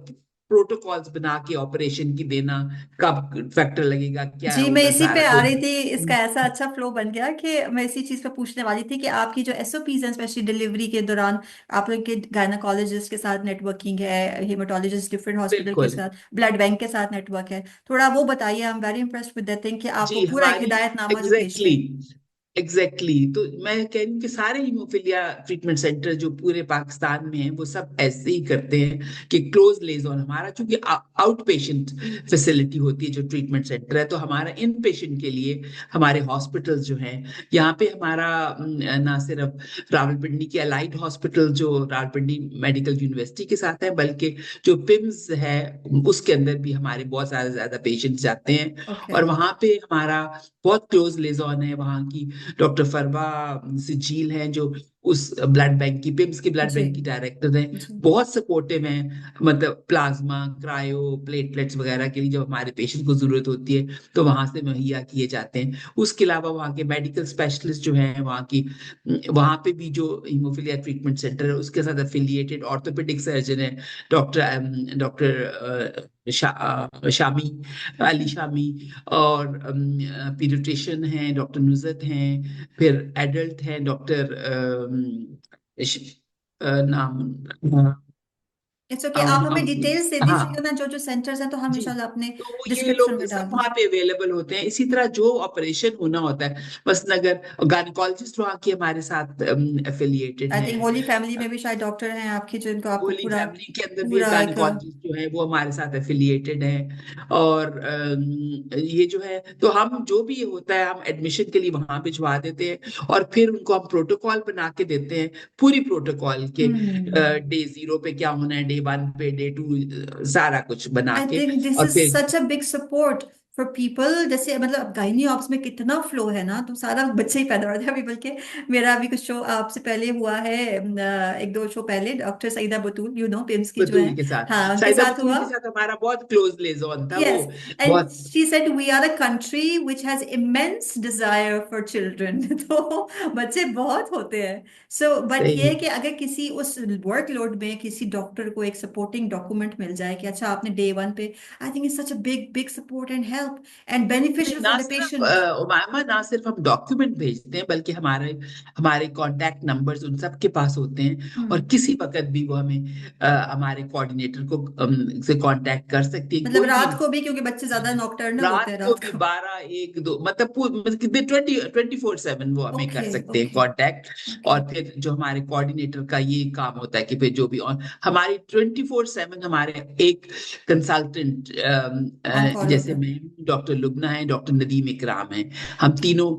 S2: प्रोटोकॉल्स बना के ऑपरेशन की देना, कब फैक्टर लगेगा, क्या
S1: जी, मैं
S2: होगा,
S1: इसी पे
S2: सारा
S1: आ
S2: जो।
S1: रही थी, इसका ऐसा अच्छा फ्लो बन गया कि मैं इसी चीज पे पूछने वाली थी कि आपकी जो एसओपीज हैं, स्पेशली डिलीवरी के दौरान, आप लोग के गायनाकोलॉजिस्ट के साथ नेटवर्किंग है, हेमाटोलॉजिस्ट डिफरेंट हॉस्पिटल के
S2: बिल्कुल।
S1: साथ, ब्लड बैंक के साथ नेटवर्क है, थोड़ा वो बताइए। I am very impressed with that thing कि आप वो
S2: जी,
S1: पूरा एक
S2: हमारी
S1: हिदायतनामा जो भेजते
S2: एग्जैक्टली
S1: हैं।
S2: एग्जैक्टली तो मैं कह रही हूँ कि सारे हीमोफीलिया ट्रीटमेंट सेंटर जो पूरे पाकिस्तान में हैं वो सब ऐसे ही करते हैं कि क्लोज लेजॉन हमारा, चूंकि आउट पेशेंट फैसिलिटी होती है जो ट्रीटमेंट सेंटर है, तो हमारा इन पेशेंट के लिए हमारे हॉस्पिटल्स जो हैं यहाँ पे हमारा ना सिर्फ रावलपिंडी की अलाइड हॉस्पिटल जो रावलपिंडी मेडिकल यूनिवर्सिटी के साथ है, बल्कि जो पिम्स है उसके अंदर भी हमारे बहुत ज्यादा पेशेंट्स जाते हैं।
S1: ओके।
S2: और वहां पे हमारा बहुत क्लोज लेजॉन है वहाँ की डॉक्टर फरवा सिजील हैं जो उस ब्लड बैंक की, पिम्स की ब्लड
S1: जी
S2: बैंक की डायरेक्टर हैं।
S1: जी।
S2: बहुत सपोर्टिव हैं, मतलब प्लाज्मा, क्रायो, प्लेटलेट्स वगैरह के लिए जब हमारे पेशेंट को जरूरत होती है तो वहां से मुहैया किए जाते हैं। उसके अलावा वहाँ के मेडिकल स्पेशलिस्ट जो हैं वहाँ की, वहाँ पे भी जो हीमोफीलिया ट्रीटमेंट सेंटर है उसके साथ एफिलिएटेड ऑर्थोपेडिक सर्जन है doctor doctor Shami, Ali
S1: okay.
S2: Shami. और पीडियाट्रिशियन हैं डॉक्टर नुजत हैं, फिर एडल्ट हैं डॉक्टर नाम
S1: इट्स ओके, आप हमें डिटेल्स दे दीजिएगा
S2: हाँ
S1: ना जो जो सेंटर्स हैं, तो हम
S2: जी।
S1: इंशाल्लाह अपने
S2: तो ये
S1: डिस्क्रिप्शन
S2: लोग
S1: में डाल
S2: सब
S1: दें।
S2: वहां पे अवेलेबल होते हैं। इसी तरह जो ऑपरेशन होना होता है, बस नगर गायनेकोलॉजिस्ट वहाँ के हमारे साथ एफिलिएटेड
S1: आई थिंक
S2: हैं।
S1: होली फैमिली में भी शायद डॉक्टर हैं आपके जिनको आपको
S2: होली
S1: पूरा
S2: फैमिली के अंदर भी
S1: पूरा एक
S2: गायनेकोलॉजिस्ट जो है वो हमारे साथ एफिलिएटेड हैं। और ये जो है, तो हम जो भी होता है हम एडमिशन के लिए वहां भिजवा देते हैं और फिर उनको हम प्रोटोकॉल बना के देते हैं, पूरी प्रोटोकॉल के
S1: हम्म।
S2: डे 0 पे क्या होना है, डे 1 पे, डे 2, सारा कुछ बना
S1: आई
S2: के।
S1: थिंक दिस
S2: और
S1: इज
S2: फिर
S1: such a big support for people. जैसे मतलब गायनी ऑप्स में कितना फ्लो है ना, तो सारा बच्चे ही पैदा होते हैं अभी। बल्कि मेरा अभी कुछ शो आपसे पहले हुआ है, एक दो शो पहले, doctor Saeeda Batool, you know, PIMS की जो
S2: बतूल
S1: है।
S2: के साथ,
S1: हाँ, उनके
S2: साइदा
S1: साथ
S2: बतूल
S1: हुआ।
S2: के साथ हमारा बहुत क्लोज लेजॉन था वो।
S1: Yes, and
S2: बहुत
S1: she said we are a country which has immense desire for children. तो बच्चे बहुत होते हैं। सो बट ये
S2: सही
S1: है कि अगर किसी उस वर्कलोड में किसी डॉक्टर को एक सपोर्टिंग डॉक्यूमेंट मिल जाए कि अच्छा आपने डे 1 पे, I think it's such a big big support and help and
S2: नहीं,
S1: बेनिफिशियल फॉर
S2: ना
S1: द
S2: सिर्फ
S1: पेशेंट।
S2: उमामा, ना सिर्फ हम डॉक्यूमेंट भेजते हैं बल्कि हमारे हमारे कांटेक्ट नंबर्स उन सब के पास होते हैं। और
S1: हम्म।
S2: किसी वक्त भी वो हमें हमारे कोऑर्डिनेटर को से कांटेक्ट कर सकती है,
S1: मतलब
S2: कोई भी।
S1: रात को भी, क्योंकि बच्चे ज्यादा नॉकटर्नल होते
S2: रात
S1: हैं
S2: को
S1: रात
S2: भी
S1: को।
S2: 12, 1, 2, मतलब मतलब कितने 24/7 वो हमें कर
S1: ओके
S2: सकते हैं
S1: ओके
S2: कांटेक्ट।
S1: ओके।
S2: और फिर जो हमारे कोऑर्डिनेटर का ये काम होता है कि फिर जो भी ऑन हमारी 24/7 हमारे एक कंसल्टेंट,
S1: ऑन कॉल होता
S2: जैसे
S1: है।
S2: मैं, डॉक्टर लुबना है, डॉक्टर नदीम इकराम है, हम तीनों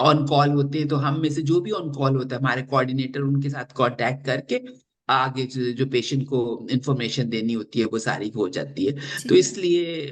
S2: ऑन कॉल होते हैं। तो हम में से जो भी ऑन कॉल होता है हमारे कोऑर्डिनेटर उनके साथ कांटेक्ट करके आगे जो पेशेंट को इंफॉर्मेशन देनी होती है वो सारी हो जाती है। तो
S1: ठीक है।
S2: इसलिए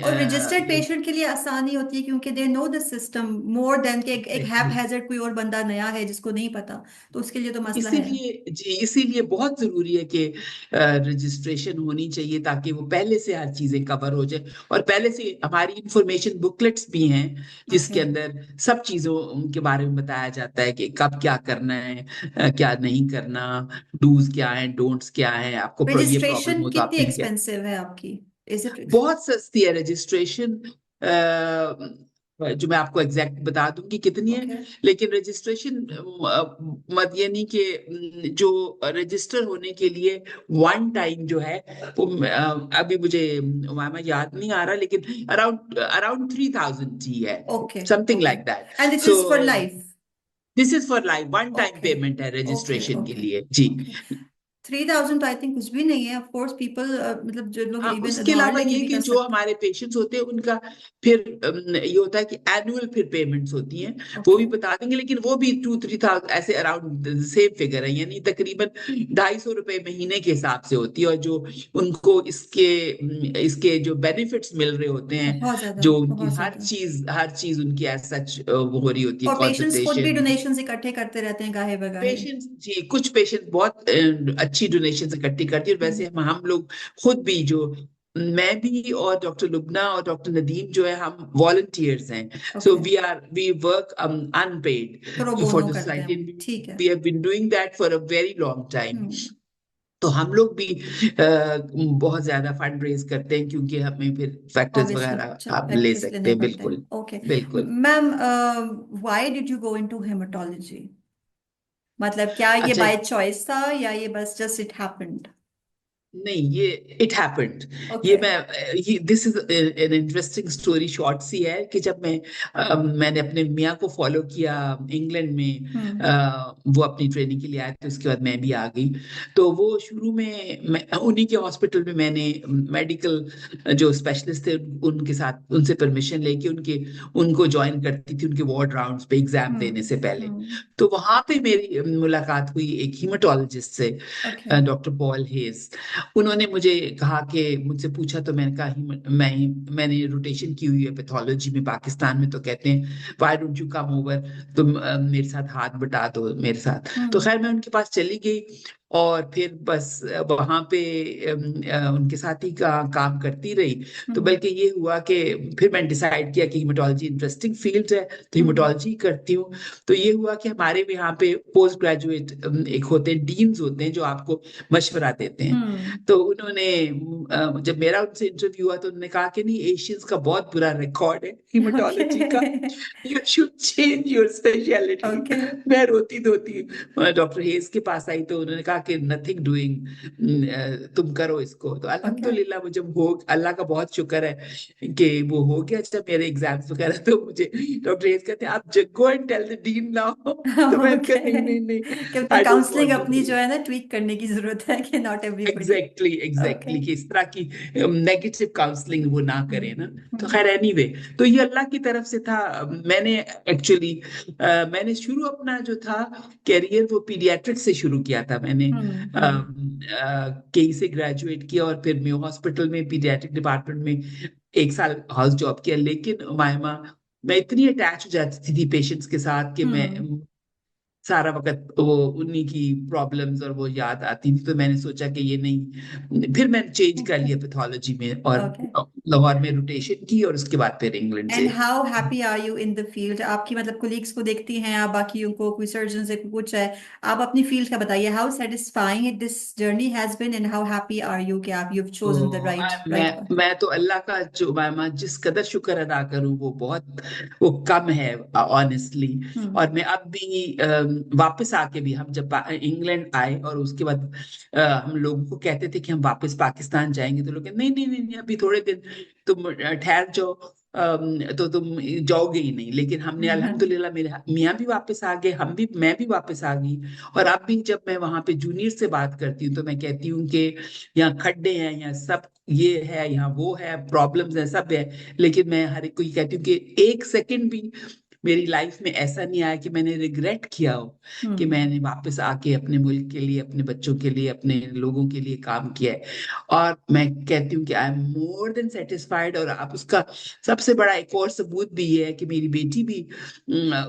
S1: और रजिस्टर्ड पेशेंट के लिए आसानी होती है क्योंकि they know the system more than के एक हैप
S2: एग्जैक्टली,
S1: हैजर्ड कोई और बंदा नया है जिसको नहीं पता, तो उसके लिए तो मसला है।
S2: इसीलिए जी, इसीलिए बहुत जरूरी है कि रजिस्ट्रेशन होनी चाहिए ताकि वो पहले से हर चीजें कवर हो जाए। और पहले से हमारी इंफॉर्मेशन बुकलेट्स भी हैं
S1: ओके।
S2: जिसके अंदर सब चीजों के बारे में बताया जाता है कि कब क्या करना है, क्या नहीं करना, डूज क्या है, डोंट्स क्या है, आपको ये प्रॉब्लम
S1: रजिस्ट्रेशन
S2: हो तो
S1: कितनी
S2: आपने क्या।
S1: एक्सपेंसिव है आपकी? Is it?
S2: बहुत सस्ती है रजिस्ट्रेशन, जो मैं आपको एग्जैक्ट बता दूं कि कितनी है।
S1: ओके।
S2: लेकिन रजिस्ट्रेशन मत यानी कि जो रजिस्टर होने के लिए वन टाइम जो है वो अभी मुझे उमामा याद नहीं आ रहा, लेकिन अराउंड अराउंड 3000 ही है,
S1: okay
S2: something
S1: okay.
S2: Like that.
S1: And this
S2: so
S1: is for life?
S2: This is for life, one time
S1: okay
S2: payment है
S1: ओके
S2: रजिस्ट्रेशन के
S1: ओके
S2: लिए जी।
S1: ओके। 3000 तो आई थिंक कुछ भी नहीं है। ऑफ कोर्स पीपल, मतलब जो लोग
S2: हाँ,
S1: इवन
S2: उसके
S1: उधार
S2: अलावा
S1: लेके
S2: ये
S1: भी
S2: कि
S1: कर
S2: जो
S1: सकते
S2: हमारे पेशेंट्स होते हैं उनका फिर ये होता है कि एनुअल फिर पेमेंट्स होती हैं,
S1: हैं।
S2: वो
S1: ओके।
S2: भी बता देंगे। लेकिन वो भी 2-3 था ऐसे अराउंड सेम फिगर है, यानी तकरीबन 250 रुपए महीने के हिसाब से होती है। और जो उनको इसके इसके जो बेनिफिट्स मिल रहे होते हैं,
S1: बहुत ज्यादा
S2: जो उनकी
S1: बहुत
S2: हर
S1: ज्यादा।
S2: चीज हर चीज उनकी एज सच वो हो रही होती है,
S1: और पेशेंट्स खुद भी
S2: कंसल्टेशन।
S1: डोनेशंस इकट्ठे करते रहते हैं गाहे बगाहे।
S2: पेशेंट्स जी, कुछ पेशेंट बहुत अच्छी डोनेशन इकट्ठी करती है। और वैसे
S1: हम्म।
S2: हम लोग खुद भी, जो मैं भी और डॉक्टर लुबना और डॉक्टर नदीम जो है, हम वॉलंटियर्स हैं। So
S1: okay.
S2: We work
S1: pro
S2: unpaid for
S1: bono
S2: the
S1: करते हैं,
S2: सोसाइटी।
S1: ठीक है।
S2: We have been doing that for a very long time.
S1: Hmm.
S2: तो हम लोग भी बहुत ज्यादा फंड रेज करते हैं क्योंकि हमें फिर फैक्टर्स
S1: ऑब्वियसली
S2: वगैरह आप ले
S1: प्रैक्टिस
S2: सकते
S1: लेने
S2: हैं।
S1: पड़ते
S2: बिल्कुल,
S1: हैं। ओके।
S2: बिल्कुल।
S1: Ma'am, why did you go into haematology? मतलब क्या ये
S2: अच्छा,
S1: बाय चॉइस था या ये बस जस्ट इट हैपेंड?
S2: नहीं, ये इट हैपेंड। ये
S1: ओके।
S2: मैं ये this is an interesting story, short सी है कि जब मैंने अपने मियाँ को फॉलो किया इंग्लैंड में।
S1: हम्म।
S2: वो अपनी ट्रेनिंग के लिए आए थे, उसके बाद मैं भी आ गई। तो वो शुरू में मैं उन्हीं के हॉस्पिटल में मैंने मेडिकल जो स्पेशलिस्ट थे उनके साथ उनसे परमिशन लेके उनको ज्वाइन करती थी उनके वार्ड राउंड्स पे एग्जाम देने से पहले।
S1: हम्म।
S2: तो वहां पे मेरी मुलाकात हुई एक हीमाटोलॉजिस्ट से,
S1: ओके।
S2: Doctor Paul hedge. उन्होंने मुझे कहा कि मुझसे पूछा तो मैंने कहा मैंने रोटेशन की हुई है पैथोलॉजी में पाकिस्तान में, तो कहते हैं why don't you come over, तुम मेरे साथ हाथ बटा दो मेरे साथ। तो
S1: हम्म।
S2: खैर मैं उनके पास चली गई और फिर बस वहां पे उनके साथ ही काम करती रही। तो
S1: हम्म।
S2: बल्कि ये हुआ कि फिर मैंने डिसाइड किया कि हीमाटोलॉजी इंटरेस्टिंग फील्ड है, तो
S1: हम्म।
S2: हीमाटोलॉजी करती हूँ। तो ये हुआ कि हमारे भी यहाँ पे पोस्ट ग्रेजुएट एक होते हैं, डीन्स होते हैं जो आपको मशवरा देते हैं।
S1: हम्म।
S2: तो उन्होंने जब मेरा उनसे इंटरव्यू हुआ तो उन्होंने कहा कि नहीं, एशियंस का बहुत बुरा रिकॉर्ड है
S1: ओके।
S2: हीमाटोलॉजी का, you should change your speciality.
S1: Okay.
S2: मैं रोती धोती डॉक्टर हेस के पास आई तो उन्होंने कहा कि नथिंग डूइंग, तुम करो इसको। तो
S1: ओके।
S2: अल्हम्दुलिल्लाह मुझे हो, अल्लाह का बहुत शुक्र है कि वो हो गया। जब मेरे एग्जाम्स वगैरह तो मुझे डॉक्टर हेस कहते हैं आप go and tell the dean now. तो मैंने कहा नहीं
S1: ओके।
S2: नहीं नहीं,
S1: कि अपनी
S2: आई डोंट
S1: काउंसलिंग
S2: वांट
S1: अपनी
S2: टू।
S1: जो है ना ट्वीक करने की जरूरत है, कि not everybody.
S2: Exactly
S1: okay.
S2: Exactly कि इस तरह की नेगेटिव काउंसलिंग वो ना करें ना। तो
S1: हम्म।
S2: खैर एनीवे, तो ये अल्लाह की तरफ से था। मैंने एक्चुअली मैंने शुरू अपना जो था कैरियर वो पीडियाट्रिक से शुरू किया था। मैंने
S1: हम्म।
S2: केई से ग्रेजुएट किया और फिर मेयो हॉस्पिटल में पीडियाट्रिक डिपार्टमेंट में एक साल हाउस जॉब किया। लेकिन मायमा, मैं इतनी अटैच हो जाती थी पेशेंट्स के साथ कि मैं
S1: हम्म।
S2: सारा वक्त वो उन्हीं की प्रॉब्लम्स और वो याद आती थी। तो मैंने सोचा कि ये नहीं, फिर मैंने चेंज कर
S1: ओके।
S2: लिया पैथोलॉजी में और
S1: ओके।
S2: लाहौर में रोटेशन की और उसके बाद फिर इंग्लैंड
S1: एंड
S2: से।
S1: How happy are you in the field? आपकी मतलब कोलीग्स को देखती हैं आप, बाकियों को, कोई सर्जन से कुछ है, आप अपनी फील्ड का बताइए, how satisfying this journey has been and how happy are you कि आप यू हैव चोजन द
S2: तो
S1: राइट राइट पाथ?
S2: मैं तो अल्लाह का जो मैं जिस कदर शुक्र अदा करूं वो बहुत वो कम है ऑनेस्टली।
S1: हम्म।
S2: और मैं अब भी वापस आके भी, हम जब इंग्लैंड आए और उसके बाद हम लोगों को कहते थे कि हम वापस पाकिस्तान जाएंगे, तो लोग कहते, नहीं नहीं नहीं नहीं, अभी थोड़े दिन तुम ठहर जाओ, तो तुम जाओगे ही नहीं। लेकिन हमने अल्हम्दुलिल्लाह, मेरे मियाँ भी वापस आ गए, मैं भी वापस आ गई। और अब भी जब मैं वहां पे जूनियर से बात करती हूँ तो मैं कहती हूँ कि यहाँ खड्डे हैं, यहाँ सब ये है, यहाँ वो है, प्रॉब्लम्स है, सब है। लेकिन मैं हर एक को ये कहती हूँ कि एक सेकंड भी मेरी लाइफ में ऐसा नहीं आया कि मैंने रिग्रेट किया हो कि
S1: हम्म।
S2: मैंने वापस आके अपने मुल्क के लिए, अपने बच्चों के लिए, अपने लोगों के लिए काम किया है। और मैं कहती हूँ कि I am more than satisfied. और आप उसका सबसे बड़ा एक और सबूत भी ये है कि मेरी बेटी भी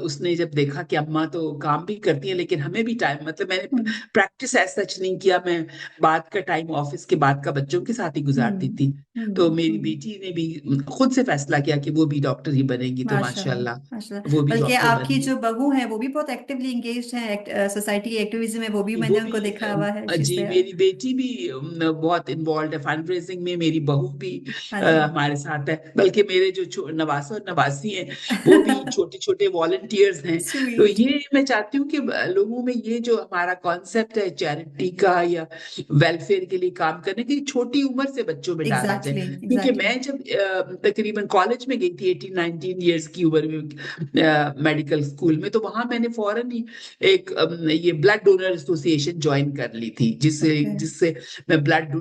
S2: उसने जब देखा कि अम्मा तो काम भी करती है लेकिन हमें भी टाइम, मतलब मैंने
S1: हम्म।
S2: प्रैक्टिस ऐसा सच नहीं किया, मैं बाद का टाइम ऑफिस के बाद का बच्चों के साथ ही गुजारती
S1: हम्म।
S2: थी। तो मेरी
S1: हम्म।
S2: बेटी ने भी खुद से फैसला किया कि वो भी डॉक्टर ही बनेगी, तो
S1: माशाल्लाह।
S2: माशाल्लाह
S1: माशाल्लाह।
S2: वो भी
S1: बल्कि
S2: डॉक्टर
S1: आपकी
S2: बनी।
S1: जो बहू हैं वो भी बहुत एक्टिवली एंगेज्ड हैं सोसाइटी एक्टिविज्म में, वो भी
S2: वो
S1: मैंने
S2: भी
S1: उनको देखा हुआ है, शी इज
S2: जी,
S1: देयर।
S2: मेरी बेटी भी बहुत इन्वॉल्व है फंड रेजिंग में। मेरी बहू भी
S1: हाँ जी।
S2: हमारे साथ है। बल्कि मेरे जो नवासा और नवासी हैं वो भी छोटे छोटे वॉलंटियर्स हैं। तो
S1: स्वीट।
S2: ये मैं चाहती हूँ कि लोगों में ये जो हमारा कॉन्सेप्ट है चैरिटी का या वेलफेयर के लिए काम करने की, छोटी उम्र से बच्चों में डाला जाए।
S1: एग्जैक्टली
S2: क्योंकि
S1: एग्जैक्टली।
S2: मैं जब तकरीबन कॉलेज में गई थी 18-19 ईयर्स की उम्र में मेडिकल स्कूल में, तो वहां मैंने फौरन ही एक ये ब्लड डोनर एसोसिएशन ज्वाइन कर ली थी, जिससे
S1: ओके।
S2: जिससे मैं ब्लड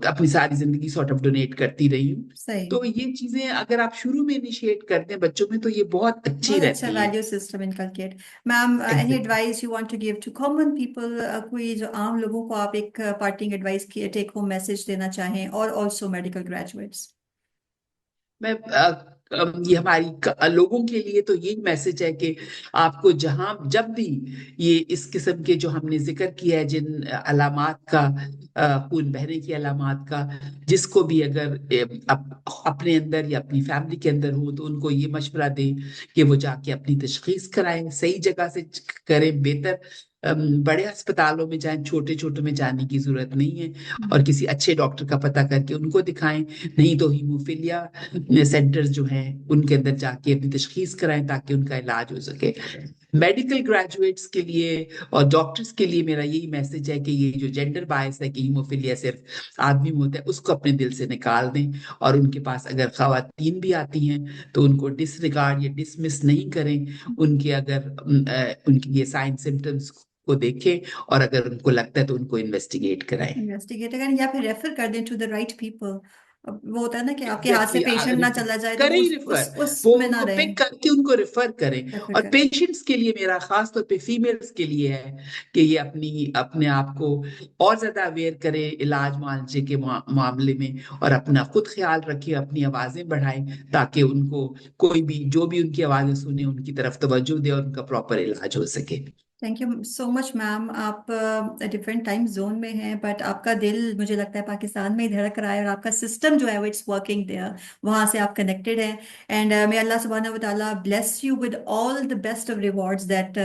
S2: अपनी सारी जिंदगी सॉर्ट ऑफ डोनेट करती रही हूँ।
S1: सही।
S2: तो ये चीजें अगर आप शुरू में इनिशिएट करते हैं बच्चों में तो ये बहुत अच्छी
S1: बहुत अच्छा
S2: रहती हैं।
S1: Value system inculcate. Ma'am, any
S2: exactly.
S1: Advice you want to give to common people? कोई जो आम लोगों को आप एक पार्टिंग एडवाइस की टेक होम मैसेज देना चाहें, और ऑल्सो मेडिकल ग्रेजुएट्स?
S2: मैं ये हमारी लोगों के लिए तो यही मैसेज है कि आपको जहां जब भी ये इस किस्म के जो हमने जिक्र किया है, जिन अलामात का, खून बहने की अलामात का, जिसको भी अगर अपने अंदर या अपनी फैमिली के अंदर हो तो उनको ये मशवरा दें कि वो जाके अपनी तशखीस कराएं, सही जगह से करें बेहतर। बड़े अस्पतालों में जाएं, छोटे छोटे में जाने की जरूरत नहीं है। और किसी अच्छे डॉक्टर का पता करके उनको दिखाएं। नहीं तो हीमोफीलिया सेंटर्स जो हैं उनके अंदर जाके अपनी तशखीस कराएं ताकि उनका इलाज हो सके। मेडिकल ग्रेजुएट्स के लिए और डॉक्टर्स के लिए मेरा यही मैसेज है कि ये जो जेंडर बायस है कि हीमोफीलिया सिर्फ आदमी में होता है, उसको अपने दिल से निकाल दें। और उनके पास अगर खवातीन भी आती हैं तो उनको डिसरिगार्ड या डिसमिस नहीं करें। उनके अगर उनकी ये साइन सिम्टम्स को देखें और अगर उनको लगता है तो उनको इन्वेस्टिगेट कराएं।
S1: इन्वेस्टिगेट करें या फिर रेफर कर दें टू द राइट पीपल। वो होता है ना कि आपके हाथ से
S2: एग्जैक्टली,
S1: पेशेंट ना चला जाए तो
S2: करें
S1: वो
S2: ही रिफर, वो
S1: उसमें ना
S2: उनको
S1: रहे।
S2: पिक करके उनको रिफर करें।
S1: रेफर
S2: और
S1: करें।
S2: पेशेंट्स के लिए मेरा खास तौर पे फीमेल्स के लिए है कि ये अपने आप को और ज्यादा अवेयर करें इलाज मुआवजे के मामले में, और अपना खुद ख्याल रखें, अपनी आवाजें बढ़ाएं ताकि उनको कोई भी जो भी उनकी आवाजें सुने उनकी तरफ तवज्जो दे और उनका प्रॉपर इलाज हो सके।
S1: Thank you so much ma'am. आप डिफरेंट टाइम जोन में हैं बट आपका दिल मुझे लगता है पाकिस्तान में ही धड़क रहा है, और आपका सिस्टम जो है वो इट्स वर्किंग देयर, वहाँ से आप कनेक्टेड हैं। एंड मे अल्लाह सुब्हानहू व तआला bless you with all the best of rewards that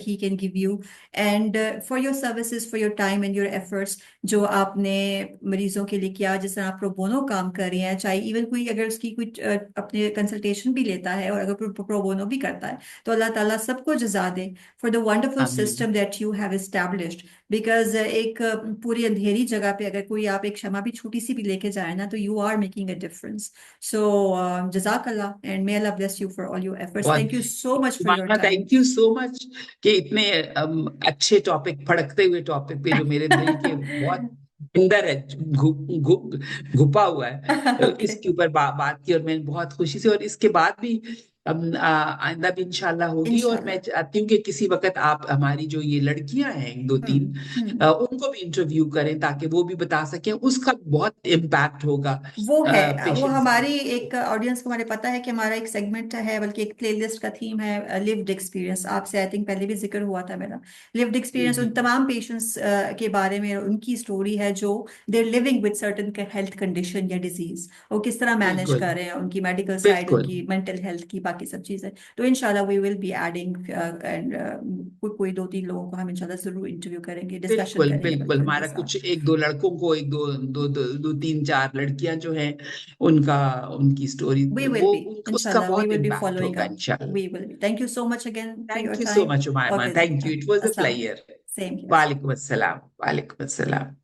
S1: he can give you, and for your services, for your time and your efforts जो आपने मरीजों के लिए किया। जिस तरह आप प्रो बोनो काम कर रही हैं, चाहे इवन कोई अगर उसकी कुछ अपने कंसल्टेशन भी लेता है और अगर प्रो बोनो भी करता है, तो अल्लाह ताला सबको जजा दे for the wonderful
S2: आमीन।
S1: system that you have established. Because एक पूरी अंधेरी जगह पे अगर कोई आप एक क्षमा भी छोटी सी भी लेके जाए ना, तो you are making a difference. So jazakallah and may Allah bless you for all your efforts.
S2: बहुत
S1: Thank you so much for your
S2: mama,
S1: time.
S2: Thank you so much कि इतने अच्छे टॉपिक, फड़कते हुए टॉपिक पे जो मेरे दिल के बहुत अंदर है, घुपा हुआ है,
S1: Okay.
S2: इसके ऊपर बात की और मैंने बहुत खुशी से, और इसके बाद भी आइंदा भी इंशाल्लाह होगी। और मैं
S1: Inshallah.
S2: चाहती हूँ कि किसी वक्त आप हमारी जो ये लड़कियां हैं एक दो तीन,
S1: हम्म। हम्म।
S2: उनको भी इंटरव्यू करें ताकि वो भी बता सकें, उसका बहुत इम्पैक्ट होगा
S1: वो है, वो
S2: पेशेंट्स के
S1: हमारी
S2: ऊपर।
S1: एक ऑडियंस को हमारे पता है कि हमारा एक सेगमेंट है, बल्कि एक प्लेलिस्ट का थीम है लिव्ड एक्सपीरियंस। आपसे आई थिंक पहले भी जिक्र हुआ था मेरा। लिव्ड
S2: जी
S1: एक्सपीरियंस
S2: जी,
S1: उन तमाम पेशेंट्स के बारे में, उनकी स्टोरी है जो they're living with certain health condition या डिजीज, वो किस तरह मैनेज
S2: बिल्कुल
S1: कर रहे हैं, उनकी मेडिकल साइड,
S2: बिल्कुल
S1: उनकी मेंटल हेल्थ की, बाकी सब चीजें। तो इंशाल्लाह we will be adding, and कोई दो तीन लोगों को हम इंशाल्लाह जरूर इंटरव्यू करेंगे, डिस्कशन
S2: बिल्कुल
S1: करेंगे
S2: बिल्कुल,
S1: बल्कि उनके
S2: हमारा
S1: साथ।
S2: कुछ एक दो लड़कों को, एक दो दो दो, दो तीन चार लड़कियां जो हैं उनका, उनकी स्टोरी,
S1: We will
S2: वो
S1: be,
S2: उसका
S1: inshallah, we
S2: बहुत
S1: will be
S2: इम्पैक्ट
S1: following
S2: होगा
S1: up.
S2: इंशाल्लाह।
S1: We will be. Thank you so much again for your
S2: thank you so
S1: time.
S2: Much Umama,
S1: Okay,
S2: thank you,
S1: then.
S2: It was a
S1: Assalamu alaikum.
S2: Pleasure.
S1: Same here.
S2: वालेकुम अस्सलाम, वालेकुम अस्सलाम।